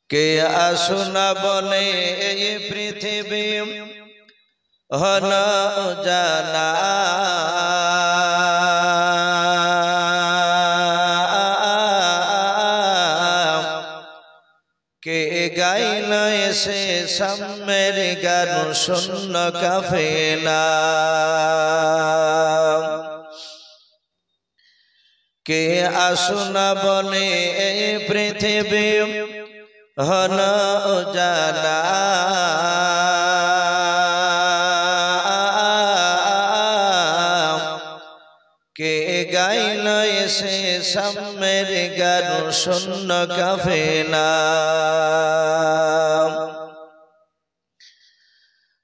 কে আসুনা বলে এই পৃথিবী হলো জানা কে গাইল এসে সামের গান শূন্য কাফেলা কে আসুনা বলে এই পৃথিবী হলো জানা কে গাইল এসে সামের গান শূন্য কাফেলা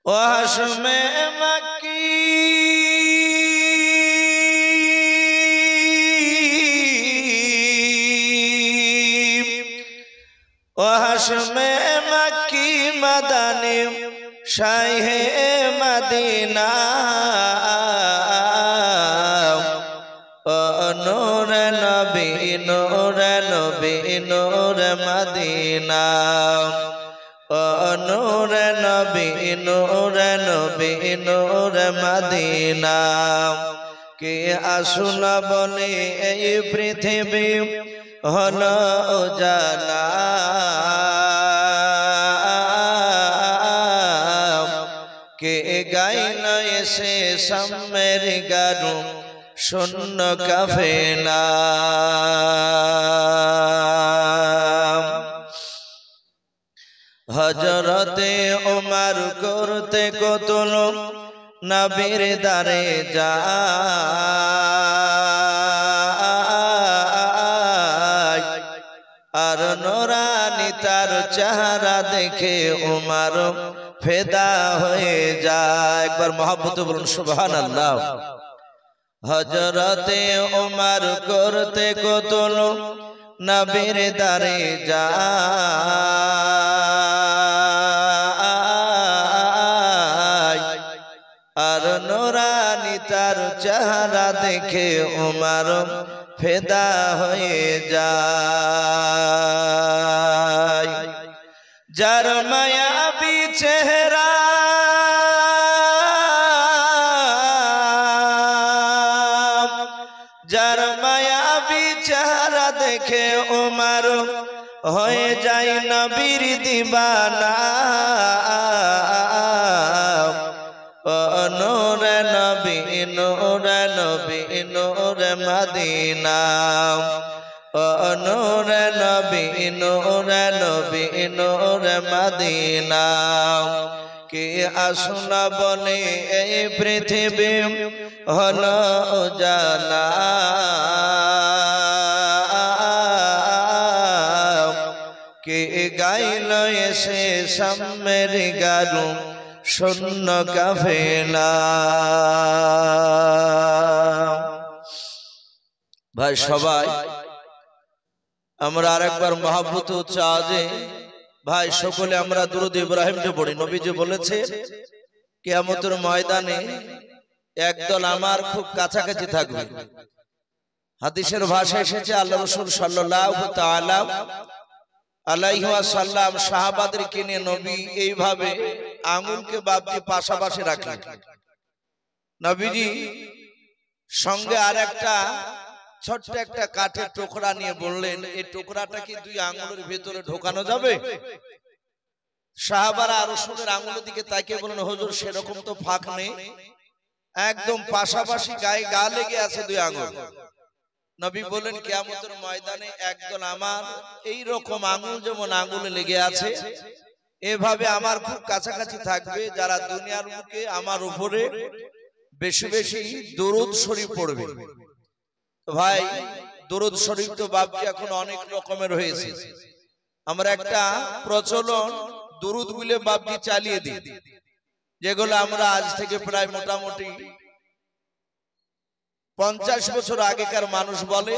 ও হাশমে মক্কি ও হাশমে মক্কি মদনী শাহে মদিনা নূর নবী নূর নবী নূর মদিনা নূর নবী নূর নবী নূর মদিনা কে আসুনা বলে এই পৃথিবী হলো জানা কে গাইল এসে সামের গান শূন্য কাফেলা হযরতে ওমর করতে কতল নবীর দারে যায় আর নূরানি তার চেহারা দেখে ওমর ফেদা হয়ে যায় একবার মহব্বত বলুন সুবহানাল্লাহ হযরতে ওমর করতে কতল নবীর দারে যায় আর নূরানি তার চেহারা দেখে ওমর ফেদা হয়ে যায় যার মায়াবী চেহারা যার মায়াবী চেহারা দেখে ওমর হয়ে যায় নবীর দিবানা নূর নবী নূর নবী নূর মদিনা নূর নবী নূর নবী নূর মদিনা কে আসুনা বলে এই পৃথিবী হলো জানা কে গাইল এসে সামের গান শূন্য কাফেলা ভাই সবাই আমরা আরেকবার মহব্বত চাওয়াজে ভাই সকলে আমরা দুরূদ ইব্রাহিমকে পড়ি নবীজি বলেছে কিয়ামতের ময়দানে একদল আমার খুব কাছাকাছি থাকবে হাদিসের ভাষায় এসেছে আল্লাহ রাসূল সাল্লাল্লাহু তাআলা আলাইহি ওয়াসাল্লাম সাহাবাদেরকে নিয়ে নবী এইভাবে আঙ্গুলকে বাবজি পাশাপাশি রাখলেন নবীজি সঙ্গে আরেকটা ছোট্ট একটা কাঠের টুকরা নিয়ে বললেন এই টুকরাটা কি দুই আঙ্গুলের ভিতরে ঢোকানো যাবে সাহাবারা রাসূলের আঙ্গুলের দিকে তাকিয়ে বললেন হুজুর সেরকম তো ফাঁক নেই একদম পাশাপাশি গায়ে গা লেগে আছে দুই আঙ্গুল নবী বলেন কিয়ামতের ময়দানে একদল আমার এই রকম আঙ্গুল যেমন আঙ্গুলে লেগে আছে এভাবে আমার খুব কাছাকাছি থাকবে যারা দুনিয়ার বুকে আমার উপরে বেশি বেশি দরুদ শরীফ পড়বে ভাই দরুদ শরীফ তো বাবজি এখন অনেক রকমের হয়েছে আমরা একটা প্রচলন দরুদ গুলো বাবজি চালিয়ে দিই যেগুলো আমরা আজ থেকে প্রায় মোটামুটি 50 বছর আগেকার মানুষ বলে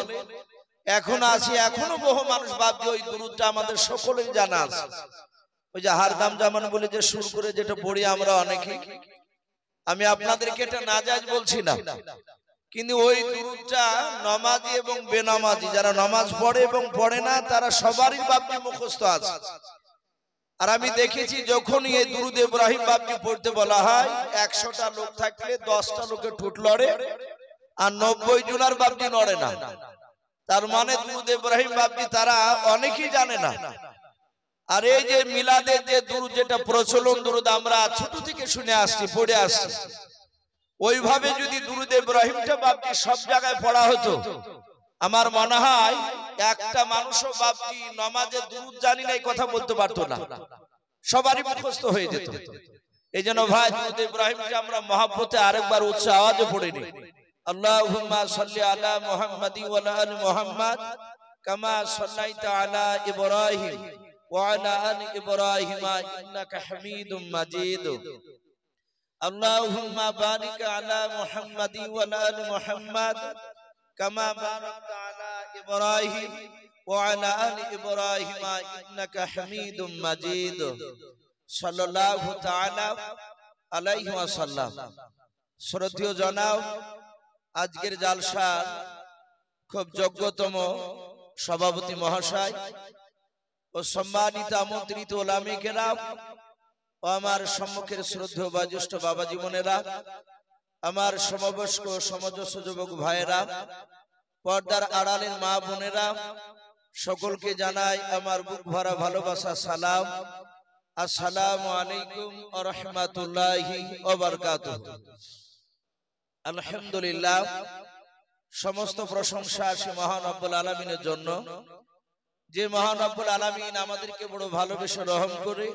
এখন আছি এখনো বহু মানুষ বাবজি ওই দরুদটা আমাদের সকলের জানা আছে ওই যে হারদাম জামান বলে যে সুর করে যেটা পড়ি আমরা অনেকেই আমি আপনাদেরকে এটা নাজায়েজ বলছি না কিন্তু ওই দুরূদটা নামাজি এবং বেনামাজি যারা নামাজ পড়ে এবং পড়ে না তারা সবারই বাপজি মুখস্থ আছে। আর আমি দেখেছি যখনই এই দুরূদ ইব্রাহিম বাপজি পড়তে বলা হয় 100টা লোক থাকলে 10টা লোকের ঠোঁট লড়ে আর 90 জনের বাপজি নড়ে না। তার মানে দুরূদ ইব্রাহিম বাপজি তারা অনেকেই জানে না। আর এই যে মিলাদের যে দুরূদ যেটা প্রচলন দুরূদ আমরা ছোট থেকে শুনে আসছি পড়ে আসছি, ওইভাবে যদি দুরূদ ইব্রাহিমটা বাপজি সব জায়গায় পড়া হতো, আমার মনে হয় একটা মানুষও বাপজি নামাজে দুরূদ জানি না এই কথা বলতে পারতো না, সবারই মুখস্থ হয়ে যেত। এই জন্য ভাই দুরূদ ইব্রাহিমকে আমরা মহব্বতে আরেকবার উচ্চ আওয়াজে পড়ে নিই। আল্লাহুম্মা সাল্লি আলা মুহাম্মাদি ওয়া আলা আলি মুহাম্মাদ কামা সাল্লাইতা আলা ইব্রাহিম ওয়া আলা আলি ইব্রাহিম ইন্নাকা হামিদুম মাজিদ। আল্লাহুম্মা বারিক আলা মুহাম্মাদি ওয়া আলা আলি মুহাম্মাদ কামা বারাকতা আলা ইব্রাহিম ওয়া আলা আলি ইব্রাহিম ইন্নাকা হামিদুম মাজিদ। সাল্লাল্লাহু তাআলা আলাইহি ওয়াসাল্লাম। শ্রদ্ধেয় জনাব, আজকের জালসার খুব যোগ্যতম সভাপতি মহাশয় ও সম্মানিত আমন্ত্রিত ওলামে কেরাম ও আমার সম্মুখের শ্রদ্ধেয় বয়োজ্যেষ্ঠ বাবা জীবনেরা, আমার সমবয়স্ক সমজস্ব যুবক ভাইয়েরা, পর্দার আড়ালের মা বোনেরা, সকলকে জানাই আমার বুক ভরা ভালোবাসা সালাম। আসসালামু আলাইকুম ওয়া রাহমাতুল্লাহি ওয়া বারাকাতুহু। আলহামদুলিল্লাহ, সমস্ত প্রশংসা সে মহান রব্বুল আলামিনের জন্য, যে মহান রব্বুল আলামিন আমাদেরকে বড় ভালোবেসে রহম করে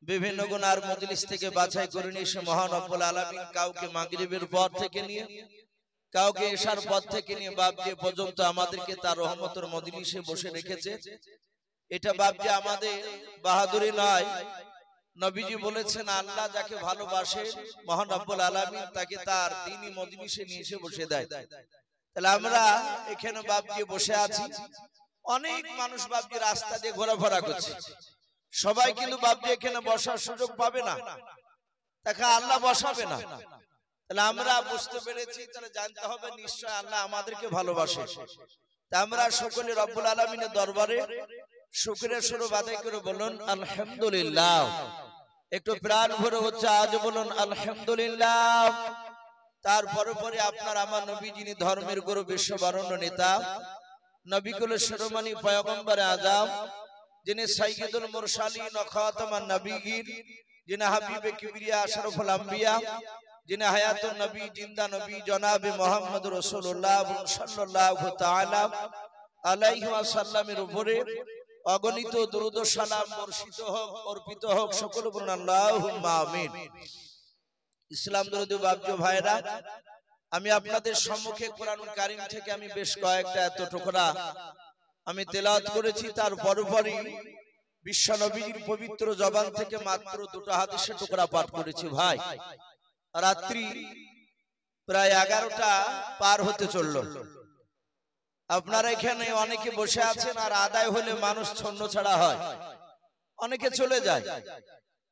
বিভিন্ন গুনার মজলিস থেকে বাছাই করে নিয়ে সে মহান রব্বুল আলামিন কাউকে মাগরিবের পর থেকে নিয়ে কাউকে এশার পর থেকে নিয়ে বাপজি পর্যন্ত আমাদেরকে তার রহমতের মজলিসে বসে রেখেছে। এটা বাপজি আমাদের বাহাদুরি নয়, নবীজি বলেছেন আল্লাহ যাকে ভালোবাসে মহান রব্বুল আলামিন তাকে তার দ্বীনি মজলিসে নিয়ে এসে বসে দেয়। তাহলে আমরা এখানে বাপজি বসে আছি, অনেক মানুষ বাপজি রাস্তা দিয়ে ঘোরাফেরা করছে, সবাই কিন্তু বাপজি এখানে বসার সুযোগ পাবে না, তাকে আল্লাহ বসাবে না। তাহলে আমরা বুঝতে পেরেছি, তাহলে জানতে হবে নিশ্চয় আল্লাহ আমাদেরকে ভালোবাসে। তা আমরা সকলে রব্বুল আলামিনের দরবারে শুকরিয়া স্বরূপ আদায় করে বলুন আলহামদুলিল্লাহ। একটু প্রাণ ভরে হচ্ছে আজ বলুন আলহামদুলিল্লাহ। তারপরে পরে আপনার আমার নবী, যিনি ধর্মের গুরু, বিশ্ববরণ্য নেতা, নবী কুলের শিরোমণি পয়গম্বর আযম, যিনি সাইয়্যিদুল মুরসালিন ও খাতামান নবিয়্যিন, যিনি হাবিবে কিবরিয়া আশরাফুল আম্বিয়া, যিনি হায়াতুন নবী, জিন্দা নবী জনাবে মুহাম্মদ রাসূলুল্লাহ সাল্লাল্লাহু তাআলা আলাইহি ওয়াসাল্লামের উপরে অগণিত দরুদ ও সালাম বর্ষিত হোক, অর্পিত হোক। সকল বলুন আল্লাহুম্মা আমিন। ইসলাম দরুদ বাপজি ভাইরা, আমি আপনাদের সম্মুখে কোরআনুল কারীম থেকে আমি বেশ কয়েকটা এত টুকরা আমি তেলাওয়াত করেছি। তার পরপরই বিশ্ব নবীর পবিত্র জবান থেকে মাত্র দুটো হাদিসের টুকরা পাঠ করেছি। ভাই, রাত্রি প্রায় 11টা পার হতে চলল। আপনারা এখানে অনেকে বসে আছেন, আর আদায় হলে মানুষ ছন্ন ছাড়া হয়, অনেকে চলে যায়।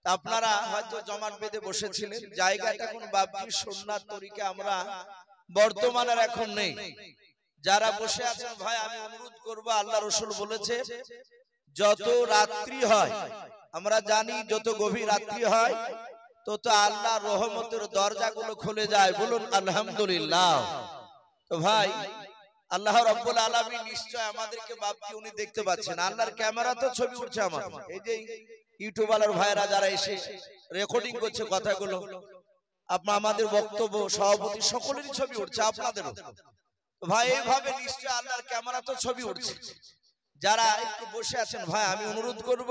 আপনারা হয়তো জমাট বেঁধে বসেছিলেন, জায়গাটা কোন বাপজি সুন্নাত তরিকা আমরা বর্তমানের এখন নেই। যারা বসে আছেন ভাই, আমি অনুরোধ করব, আল্লাহ রাসূল বলেছে যত রাত্রি হয়, আমরা জানি যত গভীর রাত্রি হয় তত আল্লাহর রহমতের দরজাগুলো খুলে যায়। বলুন আলহামদুলিল্লাহ। তো ভাই, আল্লাহ রাব্বুল আলামিন নিশ্চয় আমাদেরকে বাপজি উনি দেখতে পাচ্ছেন। আল্লাহর ক্যামেরা তো ছবি উঠছে আমার, এই যে ইউটিউবালার ভাইরা যারা এসে রেকর্ডিং করছে কথাগুলো, আপনার আমাদের বক্তব্য সভাপতি সকলেরই ছবি উঠছে, আপনাদেরও। ভাই, এইভাবে নিশ্চয় আল্লাহর ক্যামেরা তো ছবি উঠছে। যারা একটু বসে আছেন ভাই, আমি অনুরোধ করব,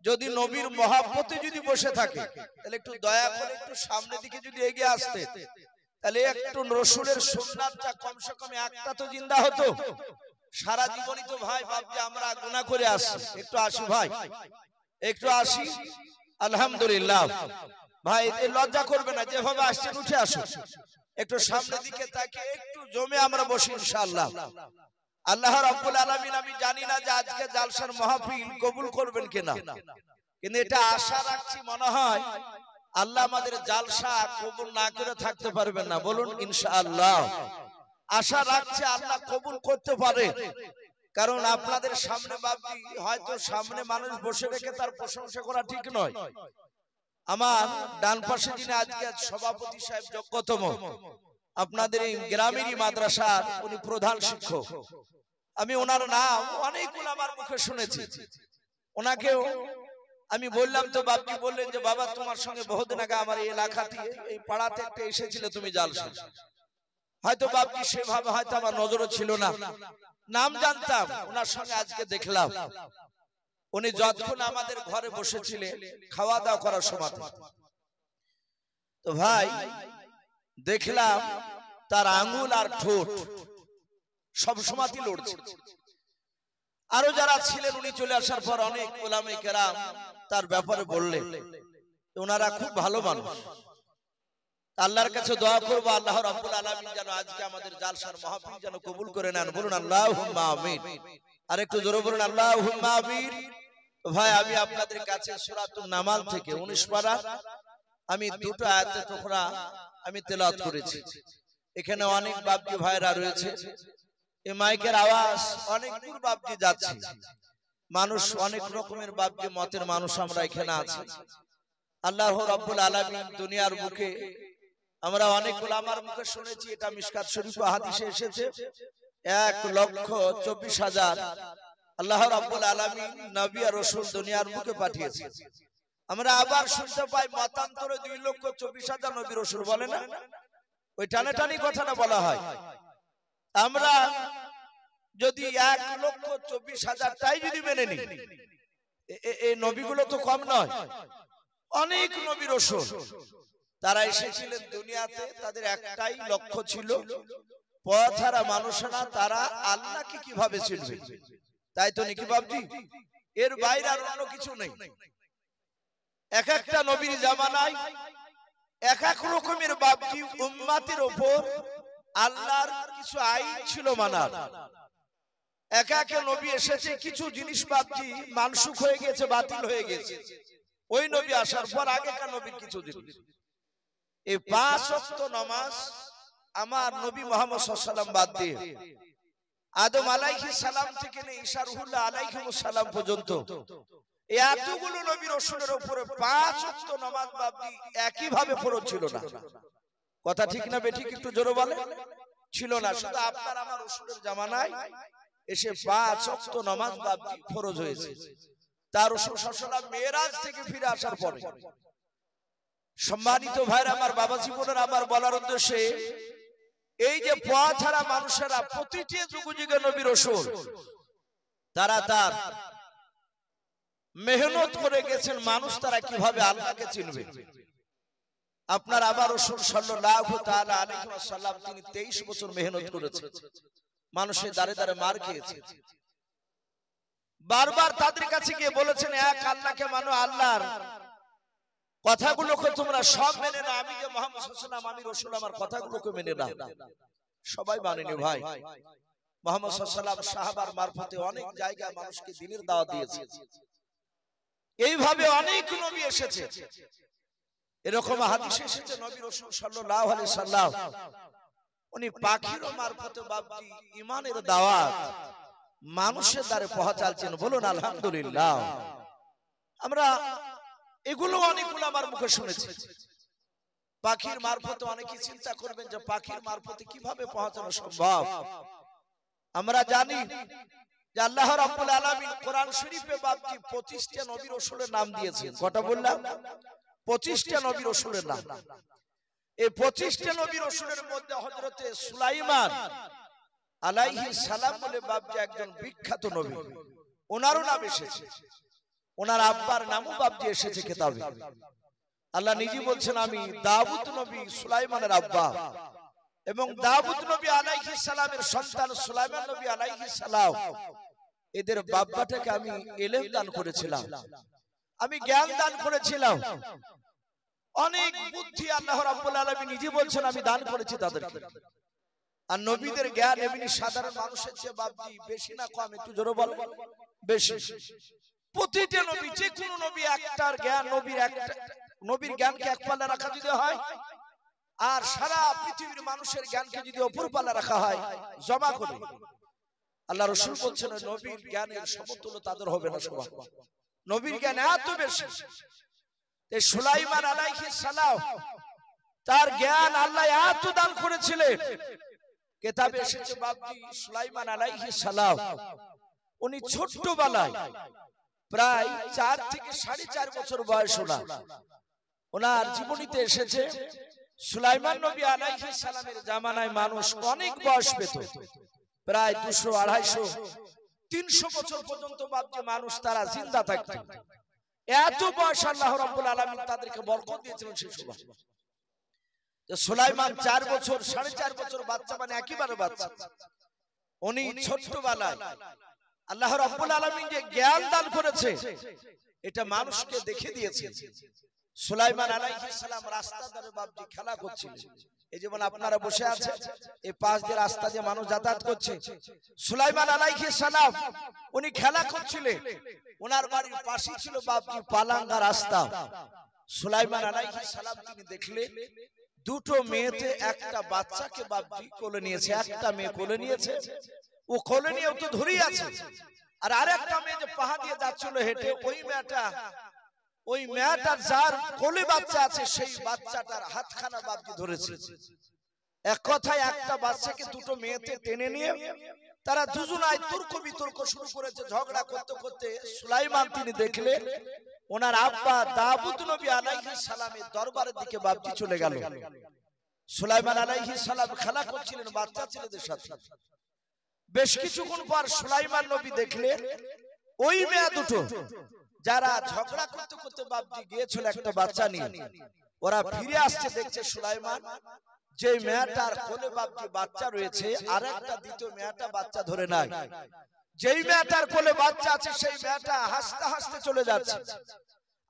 যদি নবীর মহব্বতে যদি বসে থাকে তাহলে একটু দয়া করে একটু সামনের দিকে যদি এগিয়ে আসতে, তাহলে একটু রাসূলের সুন্নাতটা কমসে কম একটা তো জিন্দা হতো। সারা জীবনই তো ভাই বাপজি আমরা গুনাহ করে আসি। একটু আসি ভাই, একটু আসি। আলহামদুলিল্লাহ। ভাই, লজ্জা করবে না, যেভাবে আসছেন উঠে আসুন, একটু সামনের দিকে তাকিয়ে একটু জমে আমরা বসি ইনশাআল্লাহ। আল্লাহ রাব্বুল আলামিন, আমি জানি না যে আজকে জালসার মাহফিল কবুল করবেন কিনা, কিন্তু এটা আশা রাখছি মনে হয় আল্লাহ আমাদের জালসা কবুল না করে থাকতে পারবেন না? বলুন ইনশাআল্লাহ। আশা রাখছে আল্লাহ কবুল করতে পারে, কারণ আপনাদের সামনে বাপজি হয়তো সামনে মানুষ বসে রেখে তার প্রশংসা করা ঠিক নয়। আমার ডান পাশে যিনি আজকে সভাপতি সাহেব যোগ্যতম, আপনাদের এই গ্রামেরই মাদ্রাসার উনি প্রধান শিক্ষক। আমি ওনার নাম অনেকগুলো আমার মুখে শুনেছি। ওনাকেও আমি বললাম তো বাপজি বললেন যে বাবা তোমার সঙ্গে বহুদিন আগে আমার এই এলাকাতে এই পাড়াতে একটা এসেছিল তুমি জালসা। হয়তো বাপজি সেভাবে হয়তো আমার নজরও ছিল না, নাম জানতাম, ওনার সঙ্গে আজকে দেখলাম। উনি যতক্ষণ আমাদের ঘরে বসেছিলেন খাওয়া দাওয়া করার সময়, তো ভাই দেখলাম তার আঙ্গুল আর ঠোঁট সব সময়ই লড়ছে। আরো যারা ছিলেন উনি চলে আসার পর অনেক ওলামে কেরাম তার ব্যাপারে বললেন। ওনারা খুব ভালো মানুষ। আল্লাহর কাছে দোয়া করব আল্লাহ রাব্বুল আলামিন যেন আজকে আমাদের জালসার মাহফিল যেন কবুল করে নেন। বলুন আল্লাহুম্মা আমিন। আর একটু জোরে বলুন আল্লাহুম্মা আমিন। ভাই আমি আপনাদের কাছে সূরাতুন নামাল থেকে 19 পারা আমি দুটো আয়াতে টুকরা আমি তেলাওয়াত করেছি। এখানে অনেক বাপজি ভাইরা রয়েছে, এই মাইকের আওয়াজ অনেক দূর বাপজি যাচ্ছে, মানুষ অনেক রকমের বাপজি মতের মানুষ আমরা এখানে আছি। আল্লাহ রাব্বুল আলামিন দুনিয়ার বুকে আমরা অনেক ওলামার মুখে শুনেছি, এটা মিশকাত শরীফ ও হাদিসে এসেছে, 1,24,000 আল্লাহ রাব্বুল আলামিন নবী আর রাসূল দুনিয়ার বুকে পাঠিয়েছে। আমরা আবার শুনতে পাই মতান্তরে 2,24,000 নবী রাসূল বলে না, ওই টানাটানি কথাটা বলা হয়। আমরা যদি 1,24,000 টাই যদি মেনে নিই, এই নবীগুলো তো কম নয়, অনেক নবী রাসূল তারা এসেছিলেন দুনিয়াতে, তাদের একটাই লক্ষ্য ছিল পথ হারা মানুষেরা তারা আল্লাহকে কিভাবে চিনবে। তাই তো নাকি বাপজি? এর বাইরে আর অন্য কিছু নেই। এক একটা নবীর জামানায় এক এক রকমের বাপজি উম্মতের উপর আল্লাহর কিছু আইন ছিল মানার। এক এক নবী এসেছে, কিছু জিনিস বাপজি মানসুখ হয়ে গেছে, বাতিল হয়ে গেছে ওই নবী আসার পর। আগেকার নবীর কিছু জিনিস, এই 5 ওয়াক্ত নামাজ আমার নবী মুহাম্মদ সাল্লাল্লাহু আলাইহি ওয়াসাল্লাম বাদ দিয়ে আদম আলাইহিস সালাম থেকে নিয়ে ঈসা রুহুল্লাহ আলাইহিস সালাম পর্যন্ত এতগুলো নবী রাসূলের উপরে 5 ওয়াক্ত নামাজ বাপজি একই ভাবে ফরজ ছিল না। কথা ঠিক না বেঠিক? একটু জোরে বলে। ছিল না। শুধু আপনার আমার রাসূলের জামানায় এসে 5 ওয়াক্ত নামাজ বাপজি ফরজ হয়েছে। তার রাসূল সাল্লাল্লাহু আলাইহি ওয়াসাল্লাম মেরাজ থেকে ফিরে আসার পরে। সম্মানিত ভাইরা আমার, বাবা জীবনের আমার বলার উদ্দেশ্যে এই যে পথ হারা মানুষেরা প্রতিটি যুগ যুগে নবী রাসূল তারা তার মেহনত করে গেছেন, মানুষ তারা কিভাবে আল্লাহকে চিনবে। আপনার আবার রাসূল সাল্লাল্লাহু তাআলা আলাইহি ওয়াসাল্লাম তিনি 23 বছর মেহনত করেছেন, মানুষের দাঁড়ে দাঁড়ে মার খেয়েছে। বারবার তাদের কাছে গিয়ে বলেছেন এক আল্লাহকে মানো, আল্লাহর কথাগুলোকে তোমরা সব মেনে নাও। আমি যে মুহাম্মদ সাল্লাল্লাহু আলাইহি ওয়াসাল্লাম, আমি রাসূল, আমার কথাগুলোকে মেনে নাও। সবাই মানেনি ভাই। মুহাম্মদ সাল্লাল্লাহু আলাইহি ওয়াসাল্লাম সাহাবার মারফতে অনেক জায়গায় মানুষকে দ্বীনের দাওয়াত দিয়েছে। এইভাবে অনেক নবী এসেছে। এরকম হাদিসে এসেছে নবী রাসূল সাল্লাল্লাহু আলাইহি ওয়াসাল্লাম উনি পাখির মারফতে বাপজি ঈমানের দাওয়াত মানুষের দ্বারে পৌঁছাচ্ছেন। বলুন আলহামদুলিল্লাহ। আমরা এগুলো অনেকগুলো আমার মুখে শুনেছি। পাখির মারফতে অনেকে চিন্তা করবেন যে পাখির মারফতে কিভাবে পৌঁছানো সম্ভব। আমরা জানি যে আল্লাহ রাব্বুল আলামিন কোরআন শরীফে বাপজি 25টা নবী রাসূলের নাম দিয়েছেন। কটা বললাম? 25টা নবী রাসূলের নাম। এই 25টা নবী রাসূলের মধ্যে হযরতে সুলাইমান আলাইহিস সালাম বলে বাপজি একজন বিখ্যাত নবী, ওনারও নাম এসেছে। ওনার আব্বার নামও বাপজি এসেছে কিতাবে। আল্লাহ নিজে বলছেন আমি দাউদ নবী সুলাইমানের আব্বা, এবং দাউদ নবী আলাইহিস সালামের সন্তান সুলাইমান নবী আলাইহিস সালাম, এদের বাব্বাটাকে আমি ইলম দান করেছিলাম, আমি জ্ঞান দান করেছিলাম, অনেক বুদ্ধি আল্লাহ রাব্বুল আলামিন নিজে বলছেন আমি দান করেছি তাদেরকে। আর নবীদের জ্ঞান এমনি সাধারণ মানুষের চেয়ে বাপজি বেশি না কম? একটু জোরে বলো। বেশি। প্রতিটা নবী, যে কোনো নবী একটার জ্ঞান নবীর নবীর জ্ঞানকে এক পাল্লা রাখা যদি হয়, আর সারা পৃথিবীর মানুষের জ্ঞানকে যদি অপর পাল্লা রাখা হয় জমা করে, আল্লাহ রাসূল বলছেন নবীর জ্ঞানের সমতুল্য তাদের হবে না সবাই। নবীর জ্ঞান এত বেশি। এই সুলাইমান আলাইহিস সালাম তার জ্ঞান আল্লাহ এত দান করেছিলেন। কিতাবে এসেছে বাপজি সুলাইমান আলাইহিস সালাম উনি ছোট্টবেলায় প্রায় 4 থেকে 4.5 বছর বয়স ওনার জীবনীতে এসেছে সুলাইমান নবী আলাইহিস সালামের জামানায় মানুষ অনেক বয়স পেত, প্রায় 200, 250, 300 বছর পর্যন্ত বাপজি মানুষ তারা জিন্দা থাকত। এত বয়স আল্লাহ রাব্বুল আলামিন তাদেরকে বরকত দিয়েছিলেন সেই সময়। সুলাইমান 4 বছর 4.5 বছর বাচ্চা, মানে একেবারে বাচ্চা। উনি ছোট্টবেলায় আল্লাহ রাব্বুল আলামিন যে জ্ঞান দান করেছে এটা মানুষকে দেখে দিয়েছে। সুলাইমান আলাইহিস সালাম রাস্তা ধরে বাপজি খেলা করছিলেন। এই যেমন আপনারা বসে আছেন, এই পাশ দিয়ে রাস্তা দিয়ে মানুষ যাতায়াত করছে। সুলাইমান আলাইহিস সালাম উনি খেলা করছিলেন, ওনার বাড়ির পাশেই ছিল বাপজি পালাঙ্গা রাস্তা। সুলাইমান আলাইহিস সালাম তিনি দেখলেন দুটো মেয়েতে একটা বাচ্চাকে বাপজি কোলে নিয়েছে, একটা মেয়ে কোলে নিয়েছে, ও কোলে নিয়ে তো ধরেই আছে, আর আরেকটা মেয়ে যে পাহাড় দিয়ে যাচ্ছিল হেঁটে, ওই মেয়েটার যার কোলে বাচ্চা আছে সেই বাচ্চাটার হাতখানা বাপজি ধরেছে। এক কথায় একটা বাচ্চাকে দুটো মেয়েতে টেনে নিয়ে তারা দুজনায় তর্ক বিতর্ক শুরু করেছে। ঝগড়া করতে করতে সুলাইমান তিনি দেখলেন ওনার আব্বা দাউদ নবী আলাইহিস সালামের দরবারের দিকে বাপজি চলে গেল। সুলাইমান আলাইহিস সালাম খেলা করছিলেন বাচ্চা ছেলেদের সাথে। বেশ কিছুক্ষণ পর সুলাইমান নবী দেখলেন ওই মেয়ে দুটো যারা ঝগড়া করতে করতে বাপজি গিয়েছিল একটা বাচ্চা নিয়ে, ওরা ফিরে আসছে। দেখছে সুলাইমান যে মেয়েটার কোলে বাপজি বাচ্চা রয়েছে আর একটা দ্বিতীয় মেয়েটা বাচ্চা ধরে নাই। যেই মেয়েটার কোলে বাচ্চা আছে সেই মেয়েটা হাসতে হাসতে চলে যাচ্ছে,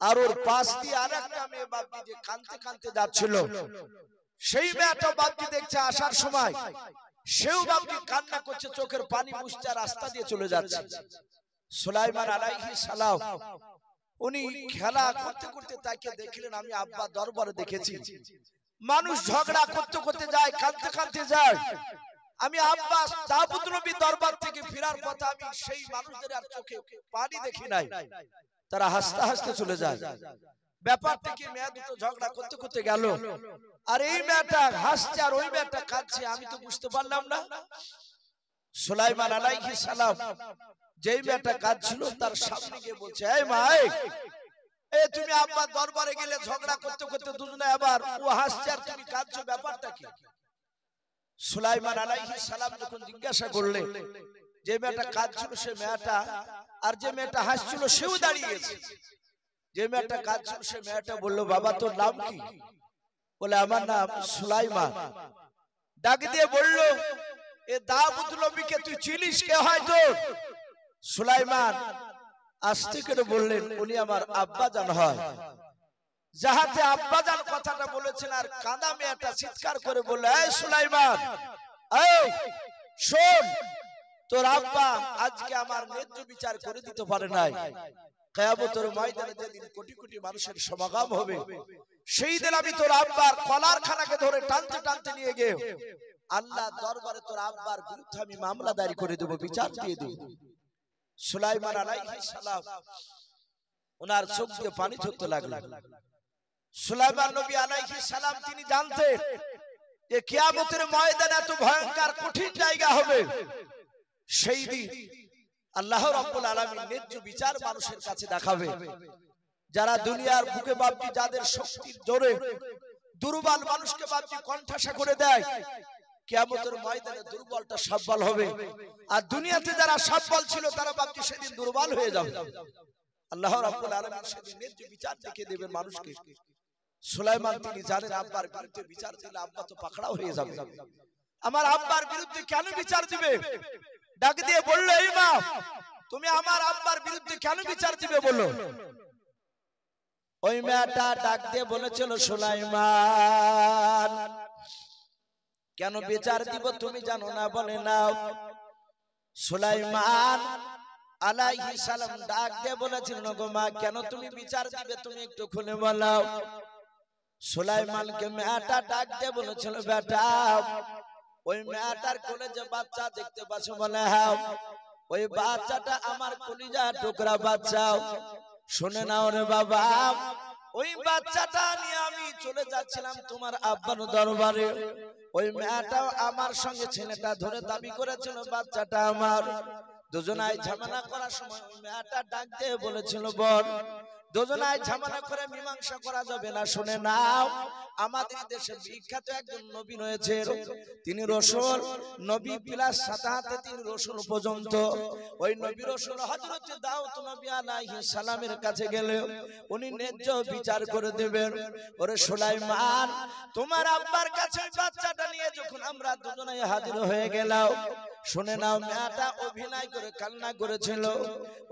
আর ওর পাশ দিয়ে আর একটা মেয়ে বাপজি যে কাঁদতে কাঁদতে যাচ্ছিল, সেই মেয়েটা বাপজি দেখছে আসার সময় সেও বাপজি কান্না করছে, চোখের পানি মুছছে, রাস্তা দিয়ে চলে যাচ্ছে। সুলাইমান আলাইহিস সালাম উনি খেলা করতে করতে তাকে দেখলেন, আমি আব্বা দরবারে দেখেছি মানুষ ঝগড়া করতে করতে যায়, কাঁদতে কাঁদতে যায়। আমি আব্বা দাউদ নবী দরবার থেকে ফেরার পথে আমি সেই মানুষদের আর চোখে পানি দেখি নাই, তারা হাসতে হাসতে চলে যায়। ব্যাপারটা কি, মেয়ে দুটো ঝগড়া করতে করতে গেল, আর এই মেয়েটা হাসছে আর ওই মেয়েটা কাঁদছে, আমি তো বুঝতে পারলাম না। সুলাইমান আলাইহিস সালাম যেই মেয়েটা কাঁদছিল তার সামনে গিয়ে বলছে, এই মা, এই তুমি আব্বার দরবারে গেলে ঝগড়া করতে করতে দুজনে আবার ও হাসছে আর তুমি কাঁদছো, ব্যাপারটা কি? সুলাইমান আলাইহিস সালাম যখন জিজ্ঞাসা করলেন, যে মেয়েটা কাঁদছিল সে মেয়েটা আর যে মেয়েটা হাসছিল সেও দাঁড়িয়ে গেছে। যে মেয়েটা কাঁদছিল সে মেয়েটা বললো, বাবা তোর নাম কি? বলে, আমার নাম সুলাইমান। ডাক দিয়ে বললো, এ দাউদ নবীকে তুই চিনিস? কে হয় তোর? সুলাইমান আস্তে করে বললেন, উনি আমার আব্বাজান হয়। যাহাতে আব্বাজান কথাটা বলেছেন আর কাঁদা মেয়েটা চিৎকার করে বলল, এই সুলাইমান, এই শোন, তোর আব্বা আজকে আমার ন্যায্য বিচার করে দিতে পারে নাই। কিয়ামতের ময়দানে যেদিন কোটি কোটি মানুষের সমাগম হবে, সেই দিন আমি তোর আব্বার কলার খানাকে ধরে টানতে টানতে নিয়ে গিয়ে আল্লাহ দরবারে তোর আব্বার বিরুদ্ধে আমি মামলা দায়ের করে দেব, বিচার দিয়ে দেব। সুলাইমান আলাইহিস সালাম ওনার চোখ দিয়ে পানি ঝরতে লাগলো। সুলাইমান নবী আলাইহিস সালাম তিনি জানতেন যে কিয়ামতের ময়দানে এত ভয়ঙ্কর কঠিন জায়গা হবে, সেই দিন আল্লাহ রাব্বুল আলামিন ন্যায্য বিচার মানুষের কাছে দেখাবে। যারা দুনিয়ার বুকে বাপজি যাদের শক্তির জোরে দুর্বল মানুষকে বাপজি কণ্ঠাসা করে দেয়, কিয়ামতের ময়দানে দুর্বলটা সবল হবে, আর দুনিয়াতে যারা সবল ছিল তারা বাপজি সেদিন দুর্বল হয়ে যাবে। আল্লাহ রাব্বুল আলামিন সেদিন ন্যায্য বিচার দেখিয়ে দেবেন মানুষকে। সুলাইমান তিনি জানেন আব্বার বিরুদ্ধে বিচার দিলে আব্বা তো পাকড়াও হয়ে যাবে, আমার আব্বার বিরুদ্ধে কেন বিচার দিবে? ডাক দিয়ে বলল, এই মা, তুমি আমার আব্বার বিরুদ্ধে কেন বিচার দিবে বলো? ওই মেয়েটা ডাক দিয়ে বলেছিল, সুলাইমান কেন বিচার দিব তুমি জানো না? বলে, নাও। সুলাইমান আলাইহিস সালাম ডাক দিয়ে বলেছিলেন, গো মা, কেন তুমি বিচার দিবে, তুমি একটু খুলে বলো। সুলাইমানকে মেয়েটা ডাক দিয়ে বলেছিল, বেটা, ওই মেয়েটার কোলে যে বাচ্চা দেখতে পাচ্ছ, বলে হ্যাঁ, ওই বাচ্চাটা আমার কলিজা টুকরা বাচ্চা। শুনে নাও রে বাবা, ওই বাচ্চাটা নিয়ে আমি চলে যাচ্ছিলাম তোমার আব্বার দরবারে। ওই মেয়েটাও আমার সঙ্গে ছেলেটা ধরে দাবি করেছিল বাচ্চাটা আমার। দুজনায় ঝামেলা করার সময় ওই মেয়েটা ডাক দিয়ে বলেছিল, বল, দুজনায় ঝামেলা করে মীমাংসা করা যাবে না। শুনে নাও, আমাদের দেশে বিখ্যাত একজন নবী রয়েছে, তিনি রসুল নবী প্লাস সাথে সাথে তিনি রসুল পর্যন্ত। ওই নবী রসুল হযরত দাউদ নবী আলাইহিস সালামের কাছে গেলে উনি ন্যায্য বিচার করে দেবেন। ওরে সুলাইমান, তোমার আব্বার কাছে বাচ্চাটা নিয়ে যখন আমরা দুজনেই হাজির হয়ে গেলাম, শুনে নাও, মেয়েটা অভিনয় করে কান্না করেছিল।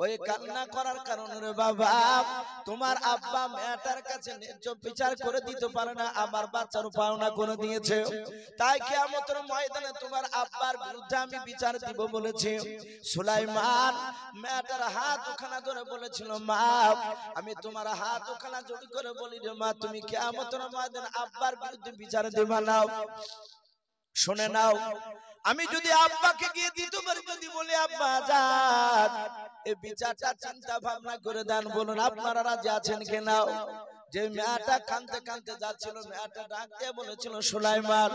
ওই কান্না করার কারণে রে বাবা, তোমার আব্বা মেয়েটার কাছে ন্যায্য বিচার করে দিতে পারে না, আমার বাচ্চার পাওনা করে দিয়েছে। তাই কিয়ামতের ময়দানে তোমার আব্বার বিরুদ্ধে আমি বিচার দিব বলেছি। সুলাইমান মেয়েটার হাত ওখানে ধরে বলেছিল, মা, আমি তোমার হাত ওখানে জড়ি করে বলি রে মা, তুমি কিয়ামতের ময়দানে আব্বার বিরুদ্ধে বিচার দিবা নাও। শুনে নাও, আমি যদি আব্বাকে গিয়ে দিতে পারি, যদি বলি আব্বা যান, এই বিচারটা চিন্তা ভাবনা করে দেন, বলুন আপনারা রাজি আছেন কিনা? যে মেয়েটা কাঁদতে কাঁদতে যাচ্ছিল, মেয়েটা ডাক দিয়ে বলেছিল, সুলাইমান,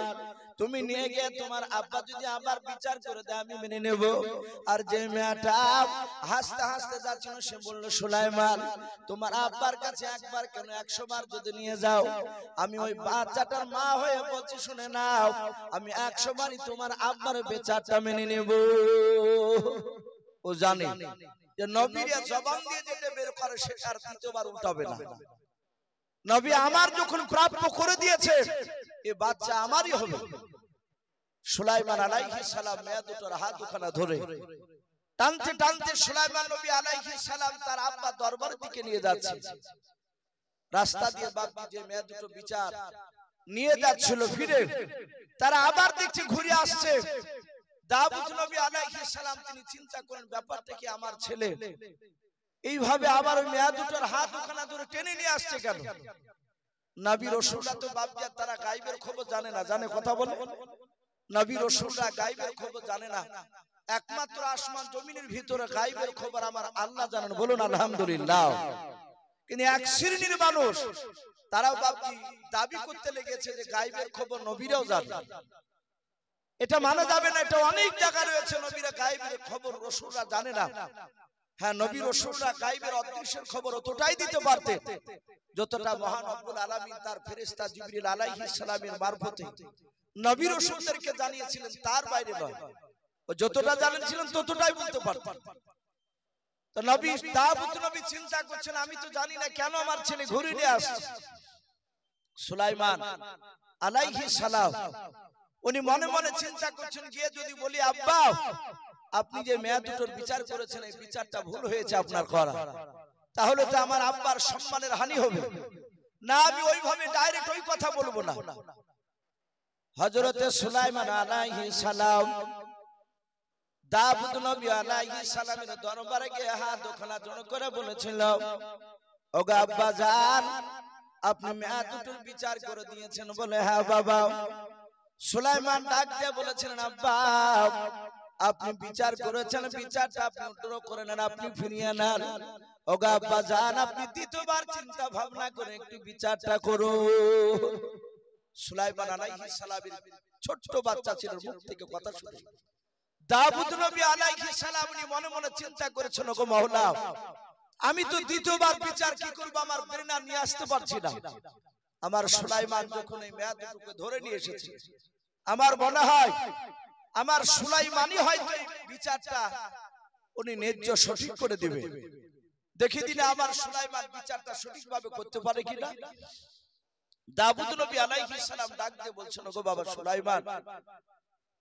তুমি নিয়ে গিয়ে তোমার আব্বা যদি আবার বিচার করে দেয় আমি মেনে নেব। আর যে মেয়েটা হাসতে হাসতে যাচ্ছিল, সে বলল, সুলাইমান, তোমার আব্বার কাছে একবার কেন 100 বার যদি নিয়ে যাও, আমি ওই বাচ্চাটার মা হয়ে বলছি, শুনে নাও, আমি 100 বারই তোমার আব্বার বিচারটা মেনে নেব। ও জানে যে নবীরা জবান দিয়ে যেটা বের করে সেটা আর দ্বিতীয়বার উল্টাবে না। নবী আমার যখন প্রাপ্য করে দিয়েছে, এই বাচ্চা আমারই হবে। সুলাইমান আলাইহিস সালাম মেয়ে দুটোর হাত দুখানা ধরে টানতে টানতে সুলাইমান নবী আলাইহিস সালাম তার আব্বা দরবারের দিকে নিয়ে যাচ্ছে। রাস্তা দিয়ে বাপজি যে মেয়ে দুটো বিচার নিয়ে যাচ্ছিল, ফিরে তারা আবার দেখছে ঘুরে আসছে। দাউদ নবী আলাইহিস সালাম তিনি চিন্তা করেন, ব্যাপারটা কি, আমার ছেলে এইভাবে আবার ওই মেয়ে দুটোর হাত ওখানে ধরে টেনে নিয়ে আসছে কেন? নবী রাসূলরা তো বাপজি তারা গায়বের খবর জানে না, জানে কথা বলে? নবী রাসূলরা গায়বের খবর জানে না, একমাত্র আসমান জমিনের ভিতরে গায়বের খবর আমার আল্লাহ জানেন, বলুন আলহামদুলিল্লাহ। কিন্তু এক শ্রেণীর মানুষ তারাও বাপজি দাবি করতে লেগেছে যে গায়বের খবর নবীরাও জানে। এটা মানা যাবে না, এটা অনেক জায়গা রয়েছে নবীরা গায়বের খবর রাসূলরা জানে না। হ্যাঁ, নবী রাসূলরা গায়বের অদৃশ্যের খবর অতটাই দিতে পারতেন যতটা মহান রব্বুল আলামিন তার ফেরেশতা জিবরিল আলাইহিস সালামের মারফতে নবী রাসূলদেরকে জানিয়েছিলেন, তার বাইরে নয়। ও যতটা জানেন ততটাই বলতে পারতেন। তো নবী দাউদ নবী চিন্তা করছেন, আমি তো জানি না কেন আমার ছেলে ঘুরে নিয়ে আসছে। সুলাইমান আলাইহিস সালাম উনি মনে মনে চিন্তা করছেন, গিয়ে যদি বলি, আব্বা, আপনি যে মেয়ে দুটোর বিচার করেছেন এই বিচারটা ভুল হয়েছে আপনার করা, তাহলে তো আমার আব্বার সম্মানের হানি হবে না, আমি ওইভাবে ডাইরেক্ট ওই কথা বলবো না। হযরতে সুলাইমান আলাইহিস সালাম দাউদ নবী আলাইহিস সালামের দরবারে গিয়ে হাত ওখানা জড়ো করে বলেছিল, ওগো আব্বা জান, আপনি মেয়ে দুটোর বিচার করে দিয়েছেন? বলে, হ্যাঁ বাবা। সুলাইমান ডাক দিয়ে বলেছিলেন, আব্বা, আপনি বিচার করেছেন, বিচারটা আপনি উত্তর করে নেন, আপনি ফিরিয়ে নেন। ওগো আব্বা জান, আপনি দ্বিতীয়বার চিন্তা ভাবনা করে একটু বিচারটা করুন। সুলাইমান আলাইহিস সালামের ছোট্ট বাচ্চা ছিল, মুখ থেকে কথা শুনে দাউদ নবী আলাইহিস সালাম উনি মনে মনে চিন্তা করেছেন, ওগো মাওলা, আমি তো দ্বিতীয়বার বিচার কি করব, আমার প্রেরণা নিয়ে আসতে পারছি না। আমার সুলাইমান যখন এই মেয়ে দুটোকে ধরে নিয়ে এসেছে, আমার মনে হয় আমার সুলাইমানই হয়তো এই বিচারটা উনি ন্যায্য সঠিক করে দিবে। দেখি দিনে আমার সুলাইমান বিচারটা সঠিকভাবে করতে পারে কিনা। দাউদ নবী আলাইহিস সালাম ডাক দিয়ে বলছেন, ওগো বাবা সুলাইমান,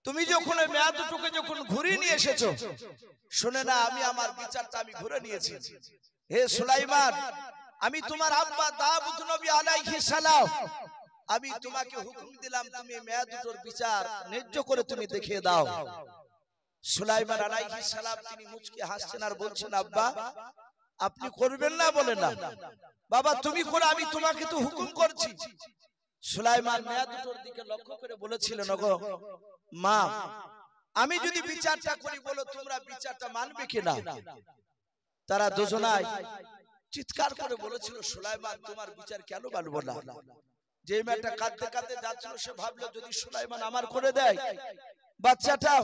তুমি যখন এই মেয়ে দুটোকে যখন ঘুরিয়ে নিয়ে এসেছো, শুনে না, আমি আমার বিচারটা আমি ঘুরে নিয়েছি। হে সুলাইমান, আমি তোমার আব্বা দাউদ নবী আলাইহিস সালাম, আমি তোমাকে হুকুম দিলাম, তুমি মেয়ে দুটোর বিচার ন্যায্য করে তুমি দেখিয়ে দাও। সুলাইমান আলাইহিস সালাম তিনি মুচকি হাসছেন আর বলছেন, আব্বা আপনি করবেন না? বলে না বাবা, তুমি করো, আমি তোমাকে তো হুকুম করছি। সুলাইমান মেয়া দুটোর দিকে লক্ষ্য করে বলেছিলেন, ওগো মা, আমি যদি বিচারটা করি বলো তোমরা বিচারটা মানবে কিনা? তারা দুজনাই চিৎকার করে বলেছিল, সুলাইমান তোমার বিচার কেন মানবো না? যে মেয়েটা কাঁদতে কাঁদতে যাচ্ছিল সে ভাবলো যদি সুলাইমান আমার করে দেয় বাচ্চাটা,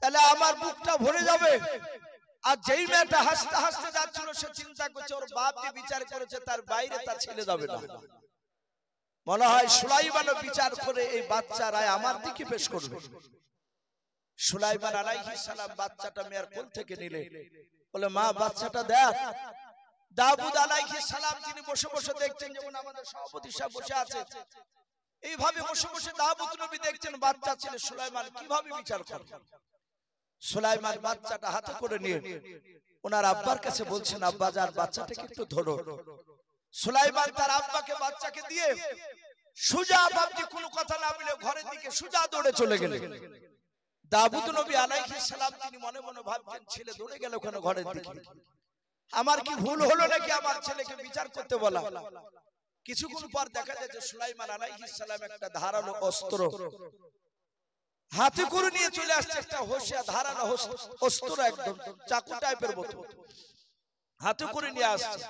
তাহলে আমার বুকটা ভরে যাবে। আর যেই মেয়েটা হাসতে হাসতে যাচ্ছিল সে চিন্তা করছে ওর বাপ যে বিচার করেছে তার বাইরে তার ছেলে যাবে না। মনে হয় সুলাইমানও বিচার করে এই বাচ্চা রায় আমার দিকে পেশ করবে। সুলাইমান আলাইহিস সালাম বাচ্চাটা মেয়ের কোল থেকে নিলে, বলে মা বাচ্চাটা দেখ। দাউদ আলাইহিস সালাম তিনি বসে বসে দেখছেন, যেমন আমাদের সভাপতি সাহেব বসে আছে এইভাবে বসে বসে দাউদ নবী দেখছেন বাচ্চা ছেলে সুলাইমান কিভাবে বিচার করে। সুলাইমান বাচ্চাটা হাতে করে নিয়ে ওনার আব্বার কাছে বলছেন, আব্বা যান বাচ্চাটাকে একটু ধরো। সুলাইমান তার আব্বাকে বাচ্চাকে দিয়ে সুজা বাপজি কোনো কথা না বলে ঘরের দিকে সুজা দৌড়ে চলে গেলেন। দাউদ নবী আলাইহিস সালাম তিনি মনে মনে ভাবছেন ছেলে দৌড়ে গেল কেন ঘরের দিকে, আমার কি ভুল হলো নাকি আমার ছেলেকে বিচার করতে বলা। কিছুক্ষণ পর দেখা যায় যে সুলাইমান আলাইহিস সালাম একটা ধারালো অস্ত্র হাতে করে নিয়ে চলে আসছে, একটা হোশিয়া ধারালো অস্ত্র, একদম চাকু টাইপের মতো হাতে করে নিয়ে আসছে।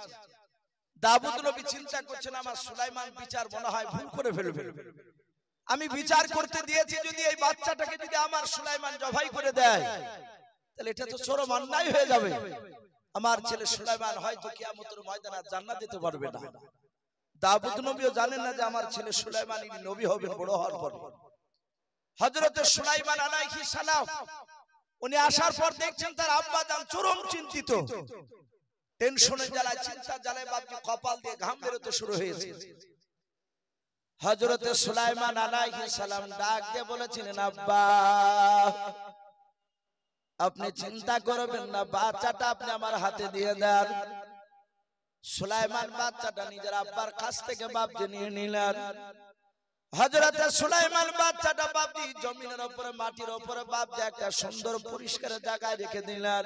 দাউদ নবী চিন্তা করছেন আমার সুলাইমান বিচার মনে হয় ভুল করে ফেলবে, আমি বিচার করতে দিয়েছি যদি এই বাচ্চাটাকে যদি আমার সুলাইমান জবাই করে দেয় তাহলে এটা তো চরম অন্যায় হয়ে যাবে। আমার ছেলে সুলাইমান হয়তো কিয়ামতের ময়দানে জান্নাত দিতে পারবে না। দাউদ নবীও জানেন না যে আমার ছেলে সুলাইমান ইনি নবী হবেন বড় হওয়ার পর। হযরত সুলাইমান আলাইহিস সালাম উনি আসার পর দেখছেন তার আব্বা জান চরম চিন্তিত, টেনশনের জ্বালায় চিন্তার জ্বালায় বাপজি কপাল দিয়ে ঘাম বেরোতে শুরু হয়েছে। হযরত সুলাইমান আলাইহিস সালাম ডাক দিয়ে বলেছিলেন, আব্বা আপনি চিন্তা করবেন না, বাচ্চাটা আপনি আমার হাতে দিয়ে দেন। সুলাইমান বাচ্চাটা নিজের আব্বার কাছ থেকে বাপজি নিয়ে নিলেন। হযরত সুলাইমান বাচ্চাটা বাপজি জমিনের উপরে মাটির উপরে বাপজি একটা সুন্দর পরিষ্কার জায়গায় রেখে দিলেন।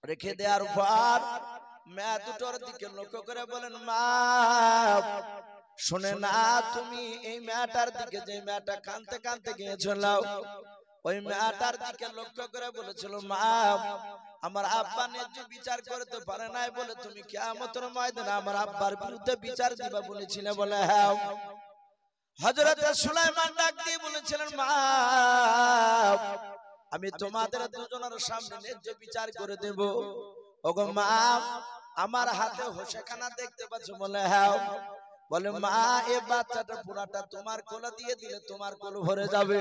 রেখে দেওয়ার পর মেয়ে দুটোর দিকে লক্ষ্য করে বলেন, মা শুনে না, তুমি এই মেয়েটার দিকে, যে মেয়েটা কাঁদতে কাঁদতে গিয়েছিল ওই মেয়েটার দিকে লক্ষ্য করে বলেছিল, মা আমার আব্বা ন্যায্য বিচার করতে পারে নাই বলে তুমি কিয়ামতের ময়দানে আমার আব্বার বিরুদ্ধে বিচার দিবা বলেছিলে। বলে হ্যাঁ। হযরত সুলাইমান ডাক দিয়ে বলেছিলেন, মা আমি তোমাদের দুজনের সামনে ন্যায্য বিচার করে দেব। ওগো মা আমার হাতে হোসেখানা দেখতে পাচ্ছ? বলে হ্যাঁ। বলে মা এই বাচ্চাটা পুরাটা তোমার কোলে দিয়ে দিলে তোমার কোল ভরে যাবে,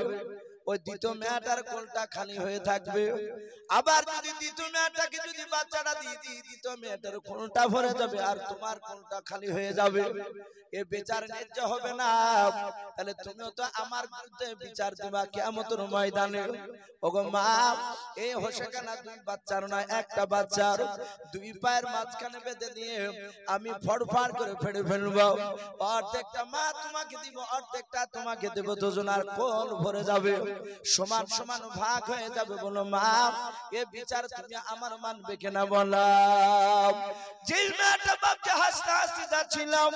ওই দ্বিতীয় মেয়েটার কোলটা খালি হয়ে থাকবে। আবার যদি দ্বিতীয় মেয়েটাকে যদি বাচ্চাটা দিয়ে দিই দ্বিতীয় মেয়েটার কোলটা ভরে যাবে আর তোমার কোলটা খালি হয়ে যাবে। এ বিচার ন্যায্য হবে না, তাহলে তুমিও তো আমার বিরুদ্ধে বিচার দিবা কিয়ামতের ময়দানে। ওগো মা এই হোসেখানা দুই বাচ্চার নয়, একটা বাচ্চার দুই পায়ের মাঝখানে বেঁধে দিয়ে আমি ফড়ফড় করে ফেড়ে ফেলবো। অর্ধেকটা মা তোমাকে দিব, অর্ধেকটা তোমাকে দেব, দুজনার কোল ভরে যাবে, সমান সমান ভাগ হয়ে যাবে। বলো মা এ বিচার তুমি আমার মানবে কিনা? বলো। যেই মেয়েটা বাপকে হাসতে হাসতে যাচ্ছিলাম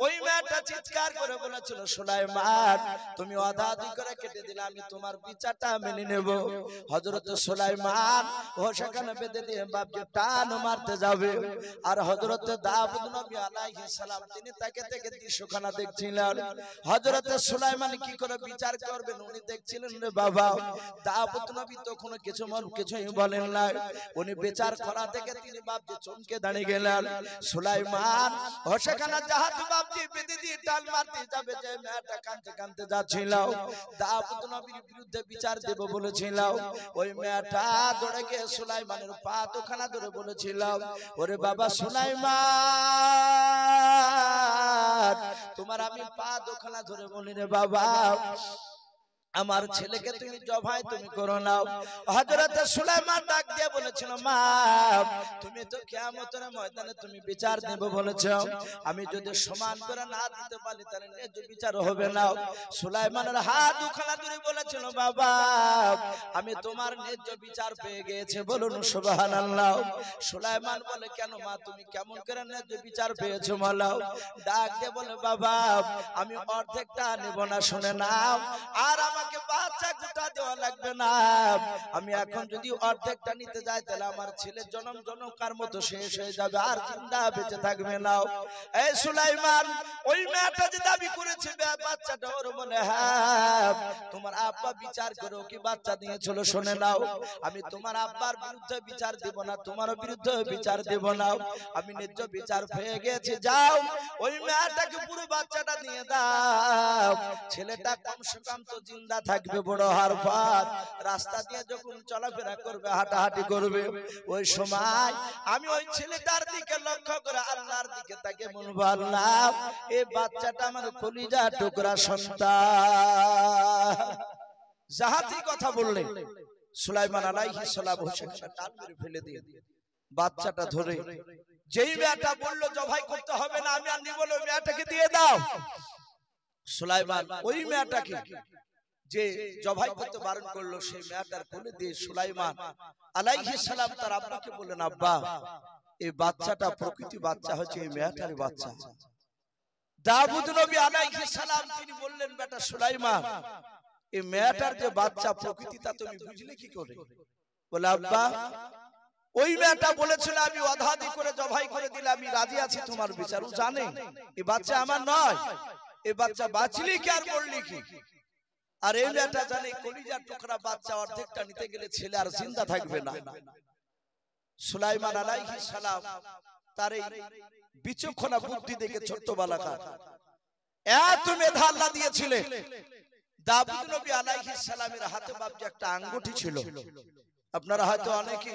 ওই মেয়েটা চিৎকার করে বলেছিল, সুলাইমান তুমি অদাদি করে কেটে দিলে আমি তোমার বিচারটা মেনে নেব। হযরত সুলাইমান হোসেখানা বেঁধে দিয়ে বাপকে টান মারতে যাবে, আর হযরত দাউদ নবী আলাইহিস সালাম তিনি তাকে থেকে দৃশ্যখানা দেখছিলেন। হযরত সুলাইমান কি করে বিচার করবেন উনি দেখছিলেন রে বাবা। দাউদ নবী তখন কিছুই বলেন না, উনি বিচার করা থেকে তিনি বাপজি চমকে দাঁড়িয়ে গেলেন। সুলাইমান হোসেখানা জাহাজ বাপজি বেঁধে দিয়ে টান মারতে যাবে, যে মেয়েটা কাঁদতে কাঁদতে যাচ্ছিল দাউদ নবীর বিরুদ্ধে বিচার দেব বলেছিল, ওই মেয়েটা দৌড়ে গিয়ে সুলাইমানের পা দুখানা ধরে বলেছিল, ওরে বাবা সুলাইমান তোমার আমি পা দুখানা ধরে বলি রে বাবা, আমার ছেলেকে তুমি জবাই তুমি করো নাও। হযরত সুলাইমান ডাক দিয়ে বলেছিল, মা তুমি তো কিয়ামতের ময়দানে তুমি বিচার দেব বলেছো, আমি যদি সমান করে না দিতে পারি তাহলে ন্যায্য বিচার হবে না। সুলাইমানের হাত দুখানা ধরে বলেছিল, বাবা আমি তোমার ন্যায্য বিচার পেয়ে গেছি, বলুন সুবহানাল্লাহ। সুলাইমান বলে, কেন মা তুমি কেমন করে ন্যায্য বিচার পেয়েছো বলো? ডাক দিয়ে বলে, বাবা আমি অর্ধেকটা নেব না, শুনে নাও, আর আমাকে বাচ্চা গোটা দেওয়া লাগবে না। আমি এখন যদি অর্ধেকটা নিতে যাই তাহলে আমার ছেলের জনম জনকার মতো শেষ হয়ে যাবে, আর জিন্দা বেঁচে থাকবে না। এই সুলাইমান ওই মেয়েটা যে দাবি করেছে বাচ্চাটা ওর বলে, হ্যাঁ তোমার আব্বা বিচার করো কি বাচ্চা দিয়েছিল, শুনে নাও, আমি তোমার আব্বার বিরুদ্ধে বিচার দেব না, তোমার বিরুদ্ধে বিচার দেব না, আমি ন্যায্য বিচার পেয়ে গেছি। যাও ওই মেয়েটাকে পুরো বাচ্চাটা দিয়ে দাও, ছেলেটা কমসে কম তো জিন্দা থাকবে, বড় হওয়ার পর রাস্তা দিয়ে যখন চলাফেরা করবে, হাঁটাহাঁটি করবে, ওই সময় আমি ওই ছেলেটার দিকে লক্ষ্য করে আল্লাহর দিকে তাকে বলবো, আল্লাহ এই বাচ্চাটা আমার কলিজা টুকরা সন্তান। জাহাতি কথা বললে সুলাইমান আলাইহিস সালাম সেখানে টান মেরে ফেলে দিয়ে বাচ্চাটা ধরে, যেই মেয়েটা বললো জবাই করতে হবে না, আমি আর নিব না, ওই মেয়েটাকে দিয়ে দাও। সুলাইমান ওই মেয়েটাকে যে জবাই করতে বারণ করলো সেই মেয়েটার কোলে দিয়ে সুলাইমান আলাইহিস সালাম তার আব্বাকে বললেন, আব্বা এই বাচ্চাটা প্রকৃতি বাচ্চা হচ্ছে এই মেয়েটার বাচ্চা। দাউদ নবী আলাইহিস সালাম তিনি বললেন, বেটা সুলাইমান এই মেয়েটার যে বাচ্চা প্রকৃতি তা তুমি বুঝলে কি করে? বলে, আব্বা ওই মেয়েটা বলেছিল আমি অধাদি করে জবাই করে দিলে আমি রাজি আছি তোমার বিচার। ও জানে এই বাচ্চা আমার নয়, এই বাচ্চা বাঁচলি কি আর মরলি কি। আর এই মেয়েটা জানে কলিজার টুকরা বাচ্চা অর্ধেকটা নিতে গেলে ছেলে আর জিন্দা থাকবে না। সুলাইমান আলাইহিস সালাম তার এই বিচক্ষণা বুদ্ধি দেখে ছোট্ট বালক এত মেধা আল্লাহ দিয়েছিলেন। দাউদ নবী আলাইহিস সালামের হাতে বাপজি একটা আঙ্গুঠি ছিল। আপনারা হয়তো অনেকে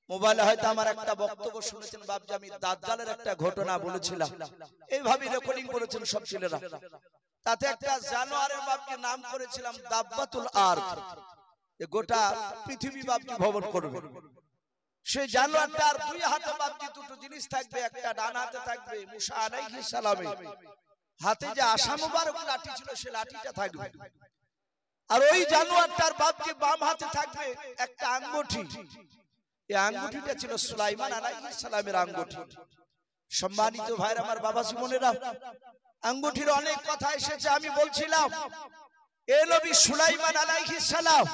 মোবাইলে হয়তো আমার একটা বক্তব্য শুনেছেন বাপজি, আমি দাজ্জালের একটা ঘটনা বলেছিলাম, এইভাবে রেকর্ডিং করেছেন সব ছেলেরা। তাতে একটা জানোয়ারের বাপজি নাম করেছিলাম দাব্বাতুল আরদ, গোটা পৃথিবী বাপজি ভ্রমণ করবে। সেই জানোয়ারটার দুই হাতে বাপজি দুটো জিনিস থাকবে, একটা ডান হাতে থাকবে মুসা আলাইহিস সালামের হাতে যে আশা মুবারক লাঠি ছিল সে লাঠিটা থাকবে, আর ওই জানোয়ারটার বাপজি বাম হাতে থাকবে একটা আঙ্গুঠি। এই আঙ্গুঠিটা ছিল সুলাইমান আলাইহিস সালামের আঙ্গুঠি। সম্মানিত ভাইরা আমার, বাবা জীবনেরা, আঙ্গুঠির অনেক কথা এসেছে। আমি বলছিলাম এ নবী সুলাইমান আলাইহিস সালাম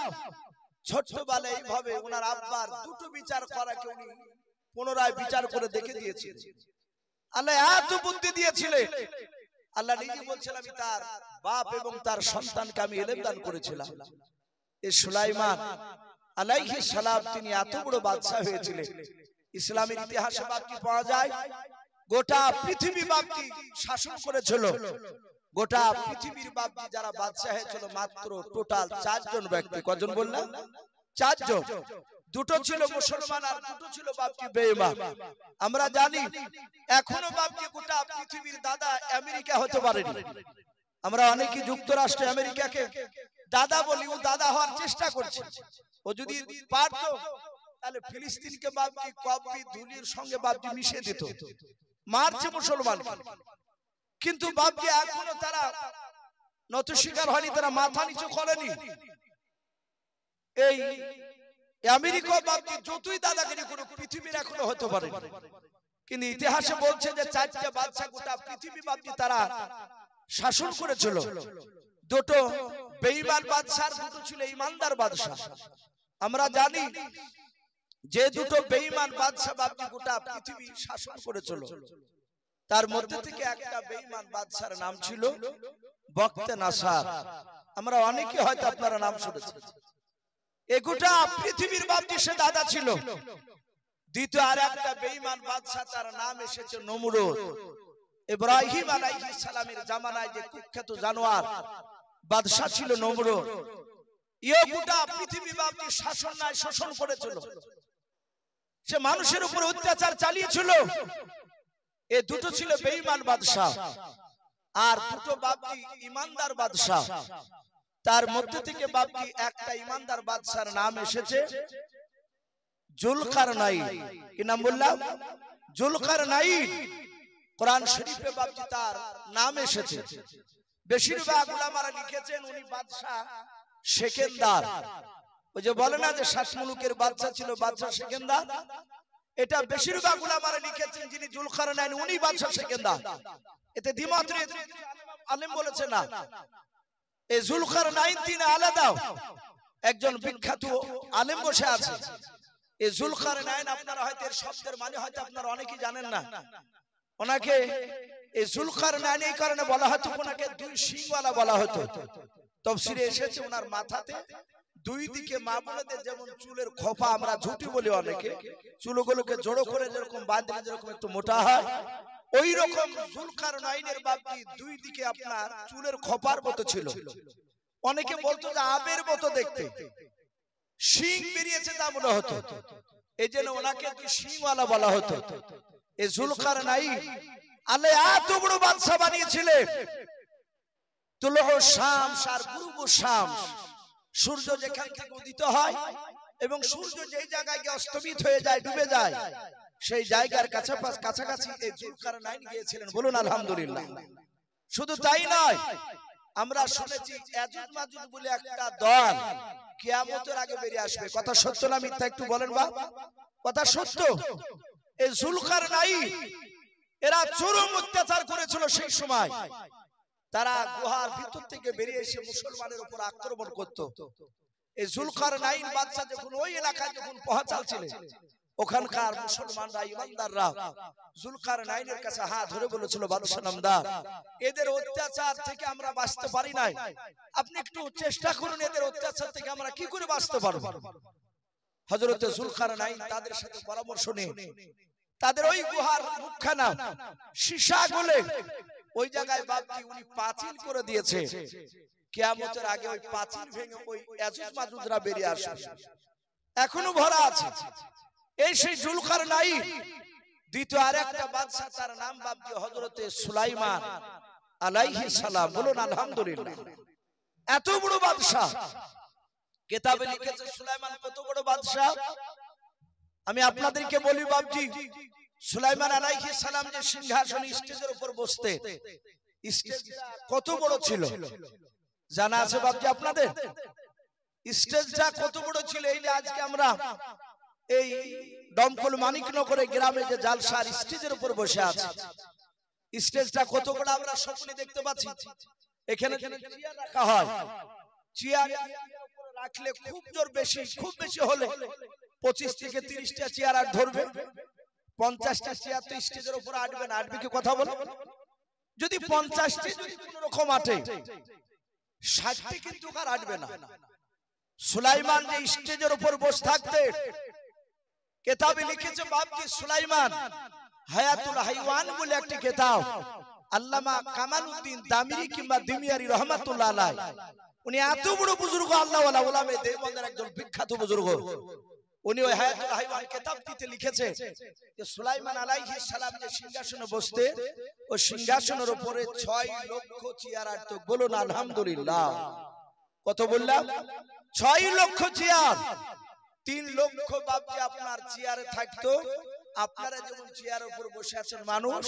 ছোট্টবেলায় এইভাবে ওনার আব্বার দুটো বিচার করাকে উনি পুনরায় বিচার করে দেখে দিয়েছেন। আল্লাহ এত বুদ্ধি দিয়েছিলেন, আল্লাহ নিজে বলছেন আমি তার বাপ এবং তার সন্তানকে আমি ইলম দান করেছিলাম। এই সুলাইমান আলাইহিস সালাম তিনি এত বড় বাদশা হয়েছিলেন। ইসলামের ইতিহাসে বাপজি পাওয়া যায় গোটা পৃথিবী বাপজি শাসন করেছিল। গোটা পৃথিবীর বাপজি যারা বাদশা হয়েছিল মাত্র টোটাল 4 জন ব্যক্তি। কজন বললাম? 4 জন। দুটো ছিল মুসলমান আর দুটো ছিল বাপজি বেঈমান। আমরা জানি এখনো বাপজি গোটা পৃথিবীর দাদা আমেরিকা হতে পারেনি। আমরা অনেকে যুক্তরাষ্ট্র আমেরিকাকে দাদা বলি, ও দাদা হওয়ার চেষ্টা করছে। ও যদি পারতো তাহলে ফিলিস্তিনকে বাপজি কবি ধুলির সঙ্গে বাপজি মিশিয়ে দিত, মারছে মুসলমান। কিন্তু বাপজি এখনো তারা নত স্বীকার হয়নি, তারা মাথা নিচু করেনি। এই আমেরিকা বাপজি যতই দাদাগিরি করুক পৃথিবীর এখনো হতে পারে, কিন্তু ইতিহাসে বলছে যে 4টে বাদশা গোটা পৃথিবী বাপজি তারা শাসন করেছিল। দুটো বেঈমান বাদশা, দুটো ছিল ঈমানদার বাদশা। আমরা জানি যে দুটো বেঈমান বাদশা বাপজি গোটা পৃথিবী শাসন করেছিল, তার মধ্যে থেকে একটা বেঈমান বাদশার নাম ছিল বখতে নাসার। আমরা অনেকে হয়তো আপনারা নাম শুনেছেন। এই গোটা পৃথিবীর বাপজি সে দাদা ছিল। দ্বিতীয় আর একটা বেঈমান বাদশা, তার নাম এসেছে নমরুদ। ইব্রাহিম আলাইহিস সালামের জামানায় যে কুখ্যাত জানোয়ার বাদশা ছিল নমরুদ, এই গোটা পৃথিবী বাপজি শাসন নাই শোষণ করেছিল। সে মানুষের উপর অত্যাচার চালিয়েছিল। এই দুটো ছিল বেঈমান বাদশা, আর দুটো বাপজি ঈমানদার বাদশা। তার মধ্যে থেকে বাপজি একটা ইমানদার বাদশার নাম এসেছে জুলকারনাইন। কি নাম বললাম? জুলকারনাইন। কোরআন শরীফে বাপজি তার নাম এসেছে। বেশিরভাগ উলামারা লিখেছেন উনি বাদশা সেকেন্দার। ওই যে বলে না যে 7 মুলুকের বাদশা ছিল বাদশা সেকেন্দার, এটা বেশিরভাগ উলামারা লিখেছেন যিনি জুলকারনাইন উনি বাদশা সেকেন্দার। এতে দ্বিমত রয়েছে, আলেম বলেছে না, এই জুলকারনাইন তিনি আলাদা একজন বিখ্যাত আলেম বসে আছে। এই জুলকারনাইন আপনারা হয়তো এর শব্দের মানে হয়তো আপনারা অনেকেই জানেন না। ওনাকে এই জুলকারনাইন এই কারণে বলা হতো, ওনাকে 2 শিংওয়ালা বলা হতো। তাফসীরে এসেছে ওনার মাথাতে 2 দিকে মা বোনদের যেমন চুলের খোপা, আমরা ঝুঁটি বলি অনেকে, চুলগুলোকে জড়ো করে যেরকম বাঁধলে যেরকম একটু মোটা হয়, ওই রকম জুলকারনাইনের বাপজি 2 দিকে আপনার চুলের খোপার মতো ছিল। অনেকে বলতো যে আবের মতো দেখতে, শিং বেরিয়েছে তা মনে হতো, এই জন্য ওনাকে 2 শিংওয়ালা বলা হতো। এই জুলকারনাইন আল্লাহ এত বড় বাদশা বানিয়েছিলেন। তুলহু শামস আর গুরুবু শামস, সূর্য যেখান থেকে উদিত হয় এবং সূর্য যেই জায়গায় গিয়ে অস্তমিত হয়ে যায়, ডুবে যায়, সেই জায়গার কাছাকাছি এই জুলকারনাইন গিয়েছিলেন। বলুন আলহামদুলিল্লাহ। শুধু তাই নয়, আমরা শুনেছি ইয়াজুজ মাজুজ বলে একটা দল কিয়ামতের আগে বেরিয়ে আসবে। কথা সত্য না মিথ্যা একটু বলেন বাপ? কথা সত্য। এই জুলকারনাইন এরা চরম অত্যাচার করেছিল সেই সময়। তারা গুহার ভিতর থেকে বেরিয়ে এসে মুসলমানের উপর আক্রমণ করত। এই জুলকারনাইন বাদশা যখন ওই এলাকায় যখন পৌঁছাচ্ছিলেন, ওখানকার মুসলমানরা ইমানদাররা জুলকারনাইনের কাছে হাত ধরে বলেছিল, বাদশা নামদার, এদের অত্যাচার থেকে আমরা বাঁচতে পারি নাই, আপনি একটু চেষ্টা করুন, এদের অত্যাচার থেকে আমরা কি করে বাঁচতে পারবো। হযরত জুলকারনাইন তাদের সাথে পরামর্শ নিয়ে তাদের ওই গুহার মুখখানা সীসা গলে ওই জায়গায় বাপজি উনি পাঁচিল করে দিয়েছে। কিয়ামতের আগে ওই পাঁচিল ভেঙে ওই ইয়াজুজ মাজুজরা বেরিয়ে আসবে, এখনো ভরা আছে। এই সেই জুলকারনাইন দ্বিতীয় আরেকটা বাদশা, তার নাম বাপজি হযরতে সুলাইমান আলাইহিস সালাম। বলুন আলহামদুলিল্লাহ। এত বড় বাদশা, কিতাবে লিখেছে সুলাইমান কত বড় বাদশা। আমি আপনাদেরকে বলি বাপজি, সুলাইমান আলাইহিস সালাম যে সিংহাসনে স্টেজের উপর বসতে, স্টেজটা কত বড় ছিল জানা আছে বাপজি আপনাদের? স্টেজটা কত বড় ছিল? এই যে আজকে আমরা এই দমকল মানিকনগরে গ্রামে যে জালসার স্টেজের উপর বসে আছে, স্টেজটা কত বড় আমরা স্বপ্নে দেখতে পাচ্ছি। এখানে চেয়ার রাখা হয়, চেয়ার রাখলে খুব জোর বেশি, খুব বেশি হলে 25 থেকে 30টা চেয়ার আর ধরবে, 50টা চেয়ার তো স্টেজের উপর আটবে না। আটবে কি কথা বলো? যদি 50টি যদি কোন রকম আটে, 60টি কিন্তু আর আটবে না। সুলাইমান যে স্টেজের উপর বসে থাকতে, কিতাবে লিখেছে বাপজি সুলাইমান হায়াতুল হাইওয়ান বলে একটি কিতাব, আল্লামা কামালউদ্দিন দামিরি কিংবা দিমিয়ারি রহমাতুল্লাহ আলাইহি, উনি এত বড় বুজুর্গ, আল্লাহওয়ালা ওলামে দেওবন্দের একজন বিখ্যাত বুজুর্গ। উনি ওই হায়াতুল হাইওয়ান কিতাবটিতে লিখেছে যে সুলাইমান আলাইহিস সালাম যে সিংহাসনে বসতে, ওই সিংহাসনের উপরে 6 লক্ষ চেয়ার আটতো। বলুন আলহামদুলিল্লাহ। কত বললাম? 6 লক্ষ চেয়ার। 3 লক্ষ বাপজি আপনার চেয়ারে থাকতো। আপনারা যেমন চেয়ারের উপর বসে আছেন মানুষ,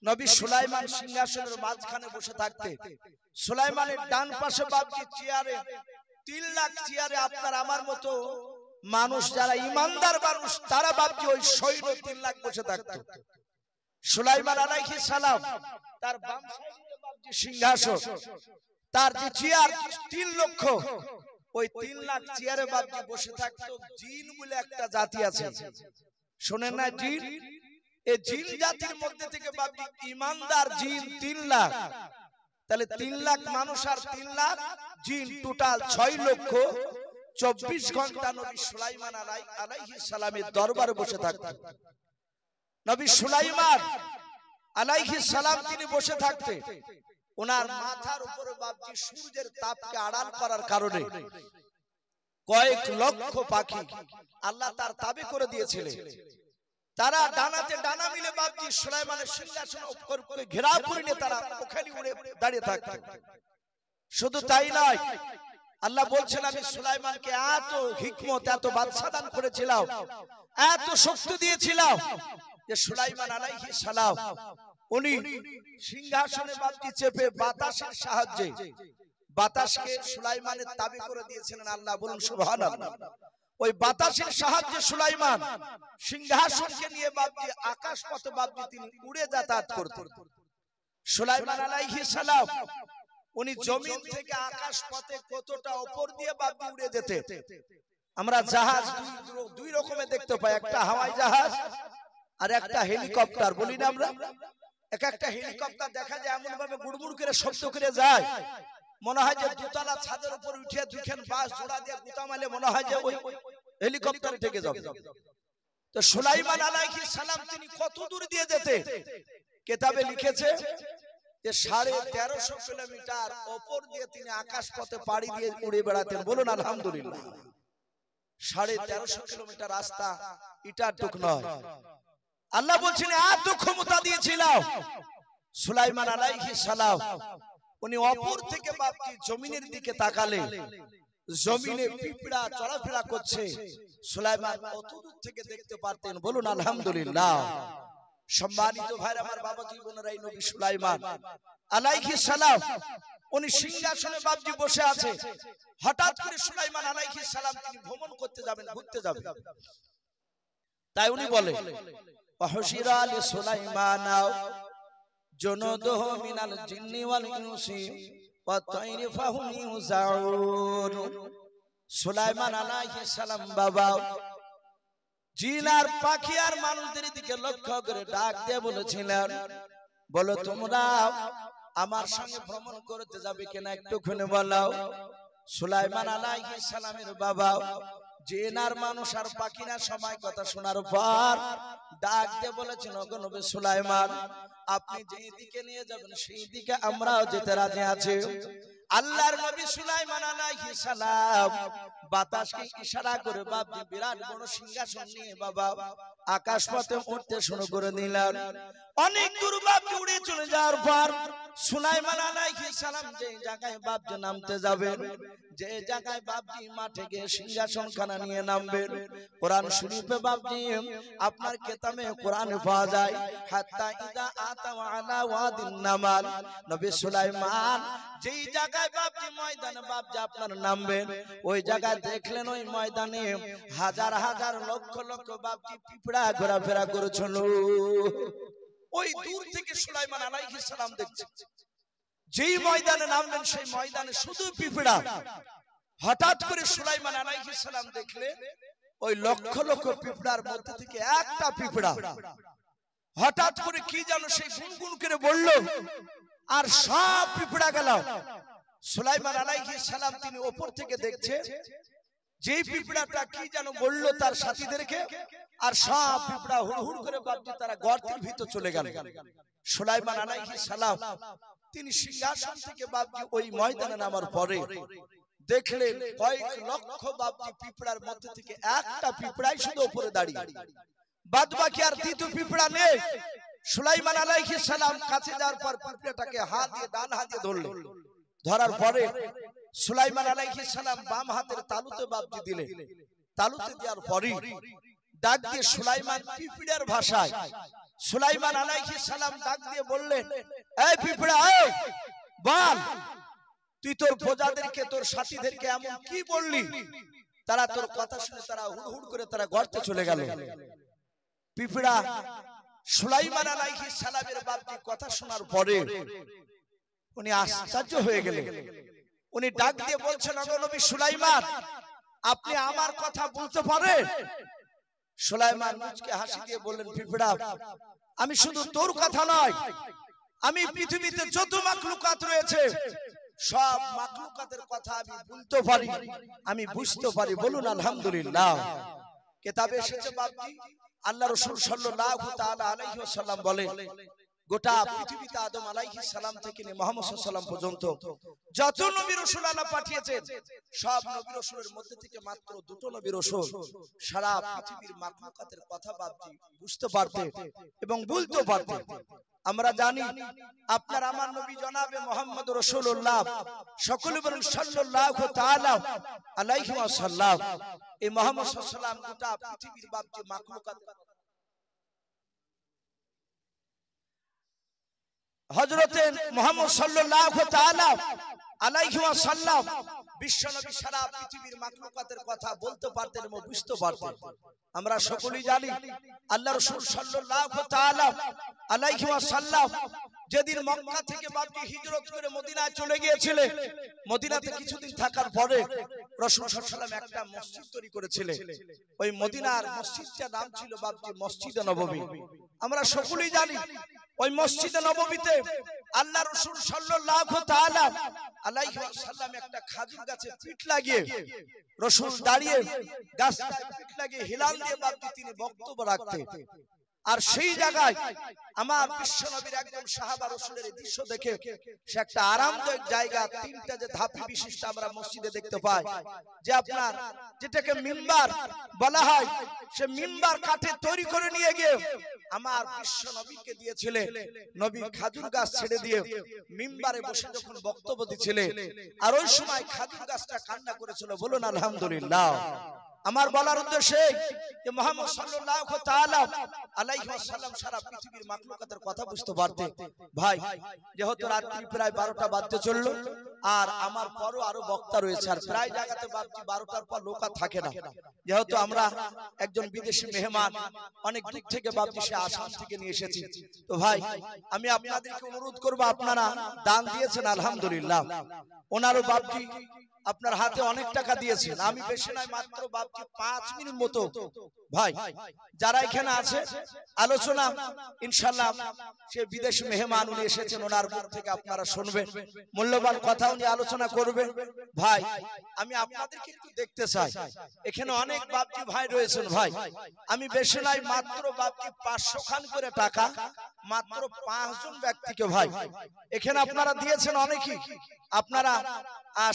নবী সুলাইমান সিংহাসনের মাঝখানে বসে থাকতে, সুলাইমানের ডান পাশে বাপজি চেয়ারে 3 লাখ চেয়ারে আপনার আমার মতো মানুষ যারা ইমানদার মানুষ, তারা বাপজি ওই সৈন্য 3 লাখ বসে থাকতো। সুলাইমান আলাইহিস সালাম তার বাম সাইডে বাপজি সিংহাসন, তার যে চেয়ার 3 লক্ষ, ওই 3 লাখ চেয়ারে বাপজি বসে থাকতো। জিন বলে একটা জাতি আছে, শোনেন না? জিন। এই জিন জাতির মধ্যে থেকে বাপজি ইমানদার জিন 3 লাখ। তাহলে 3 লাখ মানুষ আর 3 লাখ জিন, টোটাল 6 লক্ষ। 24 ঘন্টা নবী সুলাইমান আলাইহিস সালামের দরবারে বসে থাকতেন। নবী সুলাইমান আলাইহিস সালাম তিনি বসে থাকতেন, ওনার মাথার উপরে বাপজি সূর্যের তাপকে আড়াল করার কারণে কয়েক লক্ষ পাখি আল্লাহ তার তাবে করে দিয়েছিলেন। তারা ডানাতে ডানা মিলে বাপজি সুলাইমানের সিংহাসন উপর ঘেরাও করে নিয়ে তারা ওখানে উড়ে দাঁড়িয়ে থাকতেন। শুধু তাই নয়, আল্লাহ বলছেন আমি সুলাইমানকে এত হিকমত, এত বাদশা দান করেছিলাম, এত শক্তি দিয়েছিলাম যে সুলাইমান আলাইহিস সালাম উনি সিংহাসনে বাপটি চেপে বাতাসের সাহায্যে বাতাসকে সুলাইমানের তাবে করে দিয়েছিলেন আল্লাহ। বলুন সুবহানাল্লাহ। ওই বাতাসের সাহায্যে সুলাইমান সিংহাসনকে নিয়ে বাপটি আকাশ পথে বাপটি তিনি উড়ে যাতায়াত করতেন। সুলাইমান আলাইহিস সালাম উনি জমিন থেকে আকাশ পথে কতটা উপর দিয়ে বাপটি উড়ে যেতে। আমরা জাহাজ দুই রকমের দেখতে পাই, একটা হাওয়াই জাহাজ আর একটা হেলিকপ্টার বলি না আমরা। এক একটা হেলিকপ্টার দেখা যায় এমন ভাবে গুড়গুড় করে শব্দ করে যায়, মনে হয় যে দুতলা ছাদের উপর উঠে দুইখান বাস জোড়া দিয়ে গুতা মারলে মনে হয় যে ওই হেলিকপ্টারে ঠেকে যাবে। তো সুলাইমান আলাইহিস সালাম তিনি কত দূর দিয়ে যেতে, কিতাবে লিখেছে যে 1350 কিলোমিটার উপর দিয়ে তিনি আকাশ পথে পাড়ি দিয়ে উড়ে বেড়াতেন। বলুন আলহামদুলিল্লাহ। 1350 কিলোমিটার রাস্তা ইটার টুক নয়। আল্লাহ বলছেন এত ক্ষমতা দিয়েছিলাম সুলাইমান আলাইহিস সালাম উনি অপর থেকে বাপটি জমিনের দিকে তাকালে জমিনে পিঁপড়া চলাফেরা করছে, সুলাইমান কত দূর থেকে দেখতে পারতেন। বলুন আলহামদুলিল্লাহ। সম্মানিত ভাইরা আমার, বাবাজি বোনেরা, এই নবী সুলাইমান আলাইহিস সালাম উনি সিংহাসনে বাপজি বসে আছে। হঠাৎ করে সুলাইমান আলাইহিস সালাম তিনি ভ্রমণ করতে যাবেন, ঘুরতে যাবেন। তাই উনি বলে ওয়াহশিরা লি সুলাইমান জুনুদুহু মিনাল জিন্নি ওয়াল ইনসি ওয়াত তায়রি ফাহুম ইউজাউন। সুলাইমান আলাইহিস সালাম বাবা জিন আর পাখি আর মানুষদের দিকে লক্ষ্য করে ডাক দিয়ে বলেছিলেন, বলো তোমরা আমার সঙ্গে ভ্রমণ করতে যাবে কিনা একটুখানি বলো। সুলাইমান আলাইহিস সালামের বাবা জিন আর মানুষ আর পাখিরা সবাই কথা শোনার পর ডাক দিয়ে বলেছেন, ওগো নবী সুলাইমান আপনি যেই দিকে নিয়ে যাবেন সেই দিকে আমরাও যেতে রাজি আছি। আল্লাহর নবী সুলাইমান আলাইহিস সালাম বাতাসকে ইশারা করে বাপজি বিরাট বড় সিংহাসন নিয়ে বাবা আকাশ পথে উঠতে শুরু করে দিলেন। অনেক দূর বাপজি উড়ে চলে যাওয়ার পর সুলাইমান আলাইহিস সালাম যে জায়গায় বাপজি নামতে যাবেন, যে জায়গায় বাপজি মাঠে গিয়ে সিংহাসন খানা নিয়ে নামবেন, কোরআন শরীফে বাপজি আপনার কিতাবে কোরআনে পাওয়া যায় হাত্তা ইদা আতা আলা ওয়াদিন নামাল, নবী সুলাইমান যেই জায়গায় বাপজি ময়দানে বাপজি আপনার নামবেন, ওই জায়গায় দেখলেন ওই ময়দানে হাজার হাজার লক্ষ লক্ষ বাপজি পিঁপড়া ঘোরাফেরা করেছিল। ওই দূর থেকে সুলাইমান আলাইহিস সালাম দেখছে যেই ময়দানে নামলেন সেই ময়দানে শুধু পিঁপড়া। হঠাৎ করে সুলাইমান আলাইহিস সালাম দেখলেন ওই লক্ষ লক্ষ পিঁপড়ার মধ্যে থেকে একটা পিঁপড়া হঠাৎ করে কি যেন সেই গুনগুন করে বলল, আর সব পিঁপড়া গেল। সুলাইমান আলাইহিস সালাম তিনি উপর থেকে দেখছে যেই পিঁপড়াটা কি যেন বলল তার সাথীদেরকে, আর সব পিঁপড়া হুড়হুড় করে বাপজি তারা গর্তের ভিতর চলে গেল। সুলাইমান আলাইহিস সালাম তিনি সিংহাসন থেকে বাপজি ওই ময়দানে নামার পরে দেখলেন কয়েক লক্ষ বাপজি পিঁপড়ার মধ্যে থেকে একটা পিঁপড়াই শুধু উপরে দাঁড়িয়ে, বাদ বাকি আর দ্বিতীয় পিঁপড়া নেই। সুলাইমান আলাইহিস সালাম কাছে যাওয়ার পর পিঁপড়াটাকে হাত দিয়ে ডান হাত দিয়ে ধরলেন। ধরার পরে সুলাইমান আলাইহিস সালাম বাম হাতের তালুতে বাপজি দিলেন। তালুতে দেওয়ার পরে ডাক দিয়ে সুলাইমান পিঁপড়ার ভাষায় সুলাইমান আলাইহিস সালাম ডাক দিয়ে বললেন, এই পিঁপড়া এই বল তুই তোর প্রজাদেরকে তোর সাথীদেরকে এমন কি বললি, তারা তোর কথা শুনে তারা হুড়হুড় করে তারা গর্তে চলে গেল। পিঁপড়া সুলাইমান আলাইহিস সালামের বাপজি কথা শোনার পরে উনি আশ্চর্য হয়ে গেলেন। উনি ডাক দিয়ে বলছেন, ওগো নবী সুলাইমান আপনি আমার কথা বলতে পারেন? সুলাইমান মুচকে হাসি দিয়ে বললেন, পিঁপড়া আমি শুধু তোর কথা নয়, আমি পৃথিবীতে যত মাখলুকাত রয়েছে সব মাখলুকাতের কথা আমি বলতে পারি, আমি বুঝতে পারি। বলুন আলহামদুলিল্লাহ। কিতাবে এসেছে বাপজি আল্লাহ রাসূল সাল্লাল্লাহু তাআলা আলাইহি ওয়াসাল্লাম বলেন গোটা পৃথিবীতে আদম আলাইহিস সালাম থেকে নিয়ে মুহাম্মদ সাল্লাল্লাহু আলাইহি ওয়াসাল্লাম পর্যন্ত যত নবী রাসূল আল্লাহ পাঠিয়েছেন সব নবী রাসূলের মধ্যে থেকে মাত্র দুটো নবী রাসূল সারা পৃথিবীর মাখলুকাতের কথা বাপজি বুঝতে পারতেন এবং বলতে পারতেন। আমরা জানি আপনার আমার নবী জনাবে মুহাম্মদ রাসূলুল্লাহ, সকলে বলেন সাল্লাল্লাহু তাআলা আলাইহি ওয়াসাল্লাম। এই মুহাম্মদ সাল্লাল্লাহু আলাইহি ওয়াসাল্লাম গোটা পৃথিবীর বাপজি মাখলুকাত হযরতে মুহাম্মদ সাল্লাল্লাহু তাআলা আলাইহি ওয়াসাল্লাম বিশ্বনবী সারা পৃথিবীর মাখলুকাতের কথা বলতে পারতেন এবং বুঝতে পারতেন। আমরা সকলেই জানি আল্লাহ রাসূল সাল্লাল্লাহু তাআলা আলাইহি ওয়াসাল্লাম যেদিন মক্কা থেকে বাপজি হিজরত করে মদিনায় চলে গিয়েছিলেন, মদিনাতে কিছুদিন থাকার পরে রাসূল সাল্লাল্লাহু আলাইহি ওয়াসাল্লাম একটা মসজিদ তৈরি করেছিলেন। ওই মদিনার মসজিদটার নাম ছিল বাপজি মসজিদে নববী। আমরা সকলেই জানি ওই মসজিদে নববীতে আল্লাহ রাসূল সাল্লাল্লাহু তাআলা আলাইহি ওয়াসাল্লাম একটা খাজুর গাছে পিঠ লাগিয়ে রাসূল দাঁড়িয়ে গাছটায় পিঠ লাগিয়ে হিলাল দিয়ে বাপজি তিনি বক্তব্য রাখতেন। আর সেই জায়গায় আমার বিশ্বনবীর একজন সাহাবা রাসূলের এই দৃশ্য দেখে সে একটা আরামদায়ক জায়গা, তিনটা যে ধাপি বিশিষ্ট আমরা মসজিদে দেখতে পাই, যে আপনার যেটাকে মিম্বার বলা হয়, সে মিম্বার কাঠে তৈরি করে নিয়ে গিয়ে আমার বিশ্বনবীকে দিয়েছিলেন। নবী খাজুর গাছ ছেড়ে দিয়ে মিম্বারে বসে যখন বক্তব্য দিচ্ছিলেন, আর ওই সময় খাজুর গাছটা কান্না করেছিল। বলুন আলহামদুলিল্লাহ। আমার বলার উদ্দেশ্য যে মুহাম্মদ সাল্লাল্লাহু তাআলা আলাইহি ওয়াসাল্লাম সারা পৃথিবীর মাখলুকাতের কথা বুঝতে পারতেন। ভাই, যেহেতু রাত্রি প্রায় 12টা বাজতে চললো, আর আমার পরও আরো বক্তা রয়েছে, আর প্রায় জায়গাতে বাপজি 12টার পর লোক আর থাকে না। যেহেতু আমরা একজন বিদেশি মেহমান অনেক দূর থেকে বাপজি সে আসাম থেকে নিয়ে এসেছি, তো ভাই আমি আপনাদেরকে অনুরোধ করবো, আপনারা দান দিয়েছেন আলহামদুলিল্লাহ, ওনারও বাপজি আপনার হাতে অনেক টাকা দিয়েছেন। আমি বেশি নয়, মাত্র বাপজি 5 মিনিট মতো ভাই যারা এখানে আছে আলোচনা ইনশাআল্লাহ, সে বিদেশি মেহমান উনি এসেছেন, ওনার মুখ থেকে আপনারা শুনবেন, মূল্যবান কথা উনি আলোচনা করবেন। ভাই আমি আপনাদেরকে একটু দেখতে চাই, এখানে অনেক বাপজি ভাই রয়েছেন। ভাই আমি বেশি নয়, মাত্র বাপজি 500 খান করে টাকা মাত্র 5 জন ব্যক্তিকে ভাই এখানে আপনারা দিয়েছেন অনেকেই। আপনারা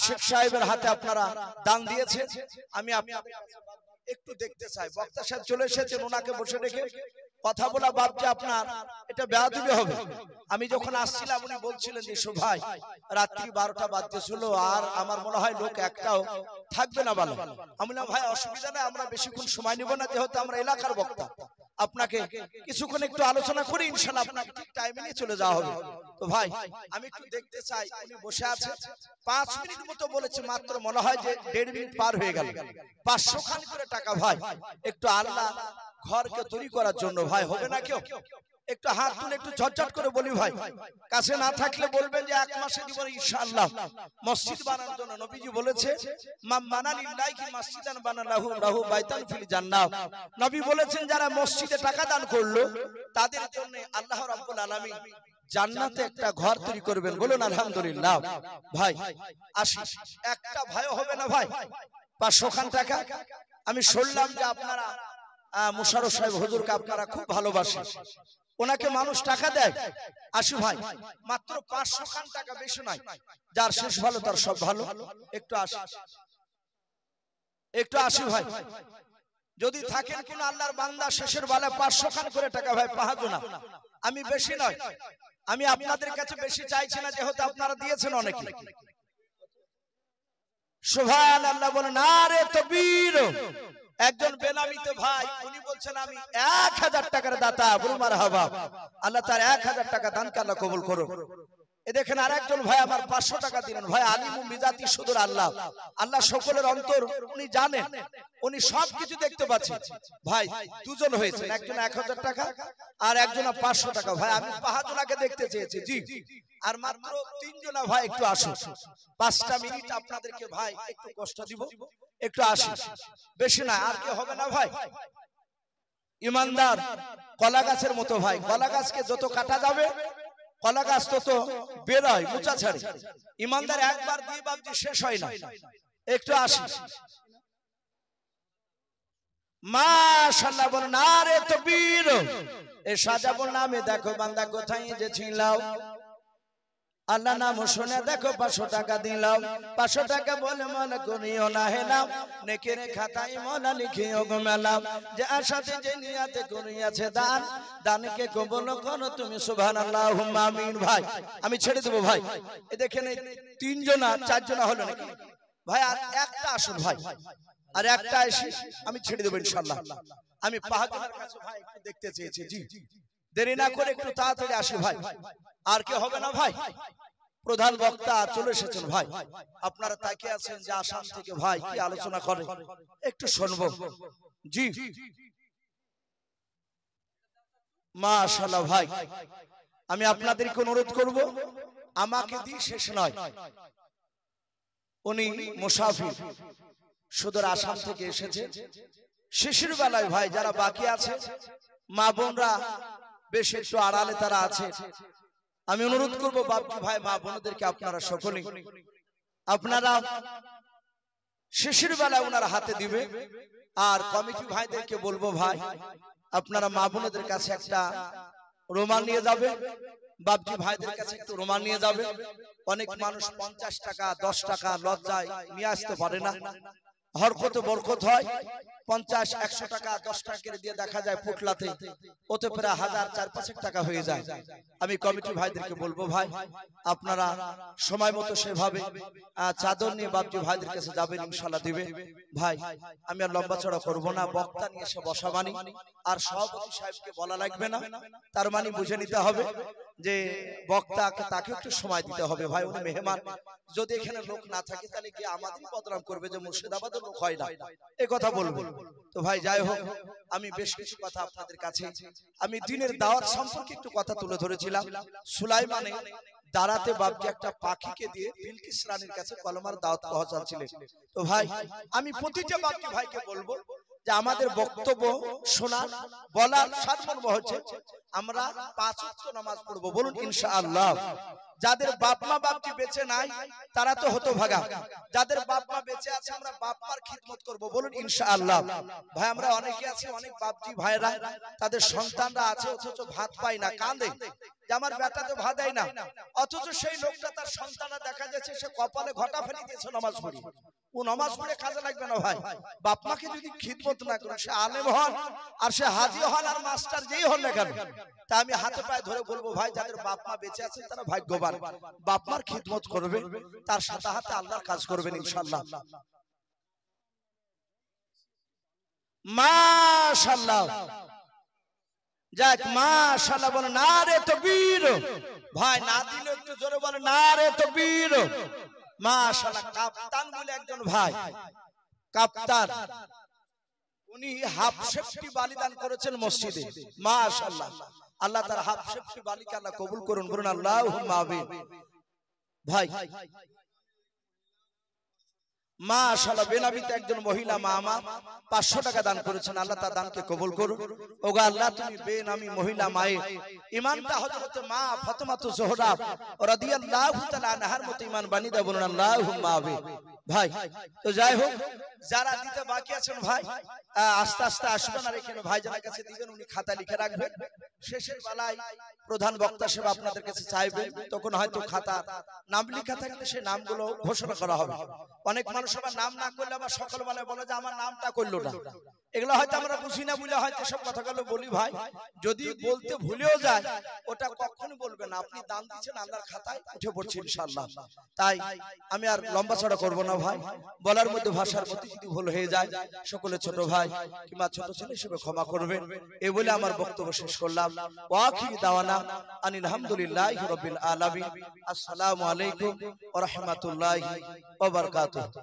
শেখ সাহেবের হাতে আপনারা দান দিয়েছেন। আমি একটু দেখতে চাই, বক্তা সাহেব চলে এসেছেন, ওনাকে বসে রেখে কথা বলা বাপজি আপনার এটা বেয়াদবি হবে। আমি যখন আসছিলাম উনি বলছিলেন যে ভাই রাত্রি 12টা বাজতেছিল, আর আমার মনে হয় লোক একটাও থাকবে না ভালো। আমি বললাম ভাই অসুবিধা নেই, আমরা বেশিক্ষণ সময় নিব না, যেহেতু আমরা এলাকার বক্তা, আপনাকে কিছুক্ষণ একটু আলোচনা করি, ইনশাআল্লাহ আপনাকে ঠিক টাইমে নিয়ে চলে যাওয়া হবে। তো ভাই আমি একটু দেখতে চাই, উনি বসে আছে 5 মিনিট মতো বলেছে, মাত্র মনে হয় যে 1.5 মিনিট পার হয়ে গেল। 500 খান করে টাকা ভাই একটু আল্লাহ ঘরকে তৈরি করার জন্য ভাই, হবে না কেউ? একটু হাত তুলে একটু ঝটঝট করে বলি ভাই, কাছে না থাকলে বলবেন যে 1 মাসে দিব ইনশাআল্লাহ। মসজিদ বানানোর জন্য নবীজি বলেছে মান বানা লিল্লাহি মাসজিদান বানালাহু লাহু বাইতান ফিল জান্নাহ। নবী বলেছেন যারা মসজিদে টাকা দান করলো তাদের জন্য আল্লাহ রাব্বুল আলামিন জান্নাতে একটা ঘর তৈরি করবেন। বলুন আলহামদুলিল্লাহ। ভাই আসি, একটা ভয় হবে না ভাই, 500 খান টাকা। আমি শুনলাম যে আপনারা মুশাররফ সাহেব হুজুরকে আপনারা খুব ভালোবাসেন, ওনাকে মানুষ টাকা দেয়। আসি ভাই মাত্র 500 খান টাকা, বেশি নয়, যার শেষ ভালো তার সব ভালো। একটু আসি, একটু আসি ভাই, যদি থাকেন কোন আল্লাহর বান্দা শেষের বেলা 500 খান করে টাকা ভাই পাহাড় না। আমি বেশি নয়, আমি আপনাদের কাছে বেশি চাইছি না, যেহেতু আপনারা দিয়েছেন অনেকে। সুবহানাল্লাহ বলেন নারে তাকবীর। একজন বেনামিতে ভাই উনি বলছেন আমি 1000 টাকার দাতা। বলুন মারহাবা। আল্লাহ তার 1000 টাকা দানকে আল্লাহ কবুল করুন। এ দেখেন আরেকজন ভাই আমার 500 টাকা দিলেন। ভাই আলিমু মিজাতি সুদূর আল্লাহ, আল্লাহ সকলের অন্তর উনি জানেন, উনি সবকিছু দেখতে পাচ্ছেন। ভাই দুজন হয়েছেন, একজন 1000 টাকা আর একজন 500 টাকা। ভাই আমি 5 জনাকে দেখতে চেয়েছি জি, আর মাত্র 3 জনা ভাই একটু আসুন। 5টা মিনিট আপনাদেরকে ভাই একটু কষ্ট দিব, একটু আসি, বেশি না, আর কি হবে না ভাই। ইমানদার কলা গাছের মতো ভাই, কলা গাছকে যত কাটা যাবে কলা গাছ তত বের হয়, মোচা ছাড়ে। ইমানদার একবার দিয়ে বাপজি শেষ হয় না। একটু আসি, মাশাআল্লাহ বলেন নারে তাকবীর। এ সাজাবো নামে দেখো বান্দা কোথায় যে ছিলাও, আল্লাহ নাম শুনে দেখো 500 টাকা দিলাম, 500 টাকা বলে মনে করিও না হেলাম, নেকের খাতায় মনে লিখিও গো মেলাম, যে আশাতে যে নিয়াতে করিয়াছে দান, দানকে কবুল করো তুমি সুবহানাল্লাহুম্মা আমিন। ভাই আমি ছেড়ে দেব ভাই, এ দেখেন 3 জনা 4 জনা হলো নাকি ভাই, আর একটা আসুন ভাই, আর একটা এসে আমি ছেড়ে দেব ইনশাআল্লাহ। আমি 5 জনের কাছে ভাই একটু দেখতে চেয়েছি, জি দেরি না করে একটু তাড়াতাড়ি আসি ভাই, আর কি হবে না ভাই, প্রধান বক্তা চলে এসেছেন ভাই, আপনারা তাকিয়ে আছেন যে আসাম থেকে ভাই কি আলোচনা করে একটু শুনবো। জি মাশাআল্লাহ ভাই, আমি আপনাদেরকে অনুরোধ করব, আমাকে দিয়ে শেষ নয়, উনি মুসাফির সুদূর আসাম থেকে এসেছে, শিশির বেলায় ভাই যারা বাকি আছে মা বোনরা বেশ একটু আড়ালে তারা আছে, আমি অনুরোধ করব বাপজি ভাই মা বোনদেরকে আপনারা সকলে আপনারা শিশির বেলায় ওনার হাতে দিবে, আর কমিটি ভাইদেরকে বলবো ভাই আপনারা মা বোনদের কাছে একটা রোমান নিয়ে যাবে, বাপজি ভাইদের কাছে একটু রোমান নিয়ে যাবে। অনেক মানুষ 50 টাকা 10 টাকা লজ্জায় নিয়ে আসতে পারে না, হরকত বরকত হয়, 50 100 টাকা 10 টাকা করে দিয়ে দেখা যায় পুটলাতে ওতে প্রায় 1000 4-5 টাকা হয়ে যায়। আমি কমিটি ভাইদেরকে বলবো ভাই আপনারা সময় মতো সেভাবে চাদর নিয়ে বাপজি ভাইদের কাছে যাবেন, ইনশাআল্লাহ দিবে। ভাই আমি আর লম্বা চড়া করব না, বক্তা নিয়ে এসে বসা মানি আর সভাপতি সাহেবকে বলা লাগবে না, তার মানে বুঝে নিতে হবে যে বক্তাকে তাকে একটু সময় দিতে হবে ভাই, উনি মেহমান, যদি এখানে লোক না থাকে তাহলে কি আমাদেরই বদনাম করবে যে মুর্শিদাবাদের লোক হয় না, এই কথা বলবো। তো ভাই যাই হোক, আমি বেশ কিছু কথা আপনাদের কাছে, আমি দিনের দাওয়াত সম্পর্কে একটু কথা তুলে ধরেছিলাম। সুলাইমানে দাঁড়াতে বাপজি একটা পাখিকে দিয়ে বিলকিস রানীর কাছে কলমার দাওয়াত পৌঁছাচ্ছিলেন। তো ভাই আমি প্রতিটা বাপজি ভাইকে বলবো যে আমাদের বক্তব্য শোনার বলার সারমর্ম হচ্ছে আমরা 5 ওয়াক্ত নামাজ পড়বো, বলুন ইনশাআল্লাহ। যাদের বাপ মা বাপজি বেঁচে নাই তারা তো হতভাগা, যাদের বাপ মা বেঁচে আছে আমরা বাপ মার খিদমত করব, বলুন ইনশাআল্লাহ। ভাই আমরা অনেকে আছি, অনেক বাপজি ভাইরা তাদের সন্তানরা আছে অথচ ভাত পায় না, কাঁদে যে আমার বেটা তো ভাত দেয় না, অথচ সেই লোকটা তার সন্তানরা দেখা যাচ্ছে সে কপালে ঘটা ফেলে দিয়েছে নামাজ পড়ি, ও নামাজ পড়ে কাজে লাগবে না ভাই। বাপ মাকে যদি খিদমত না করে, সে আলেম হন আর সে হাজি হন আর মাস্টার যেই হন না কেন, তা আমি হাতে পায়ে ধরে বলবো ভাই যাদের বাপ মা বেঁচে আছেন তারা ভাগ্যবান, বাপ মার খিদমত করবে, তার সাথে হাতে আল্লাহর কাজ করবেন ইনশাআল্লাহ। মাশাআল্লাহ, যাক মাশাআল্লাহ, বলে নারে তাকবীর, ভাই না দিলে একটু জোরে বলে নারে তাকবীর। মাশাআল্লাহ, কাপ্তান বলে একজন ভাই, কাপ্তান উনি হাফ সেফটি বলিদান করেছেন মসজিদে, মাশাআল্লাহ, আল্লাহ তার হাফ সেফটি বালিকা আল্লাহ কবুল করুন, বলুন আল্লাহুম্মা আমিন। ভাই মাশাআল্লাহ, বেনাবিতে একজন মহিলা মা আমার 500 টাকা দান করেছেন, আল্লাহ তার দানকে কবুল করুন। ওগো আল্লাহ তুমি বেনামি মহিলা মায়ের ঈমানটা হযরত মা ফাতেমাতু জোহরা রাদিয়াল্লাহু তাআলা আনহার মতো ঈমান বানিয়ে দাও, বলুন আল্লাহুম্মা আমিন। ভাই তো যাই হোক, যারা দিতে বাকি আছেন ভাই আস্তে আস্তে আসবেন, আর এখানে ভাইজানের কাছে দিবেন, উনি খাতা লিখে রাখবেন, শেষের বেলায় প্রধান বক্তা সাহেব আপনাদের কাছে চাইবেন, তখন হয়তো খাতা নাম লেখা থাকলে সেই নামগুলো ঘোষণা করা হবে। অনেক মানুষ আবার নাম না করলে আবার সকালবেলায় বলে যে আমার নামটা করলো না, এগুলো হয়তো আমরা বুঝি না বলে হয়তো সব কথাগুলো বলি। ভাই যদি বলতে ভুলেও যায় ওটা কখনো বলবেন না, আপনি দান দিচ্ছেন আল্লাহর খাতায় উঠে পড়ছে ইনশাআল্লাহ। তাই আমি আর লম্বা চড়া করবো না ভাই, বলার মধ্যে ভাষার প্রতি যদি ভুল হয়ে যায় সকলে ছোট ভাই কিংবা ছোট ছেলে হিসেবে ক্ষমা করবেন, এই বলে আমার বক্তব্য শেষ করলাম। ওয়া আখিরু দাওয়ানা আনিল হামদুলিল্লাহি রাব্বিল আলামিন। আসসালামু আলাইকুম ওয়া রাহমাতুল্লাহি ওয়া বারাকাতুহু।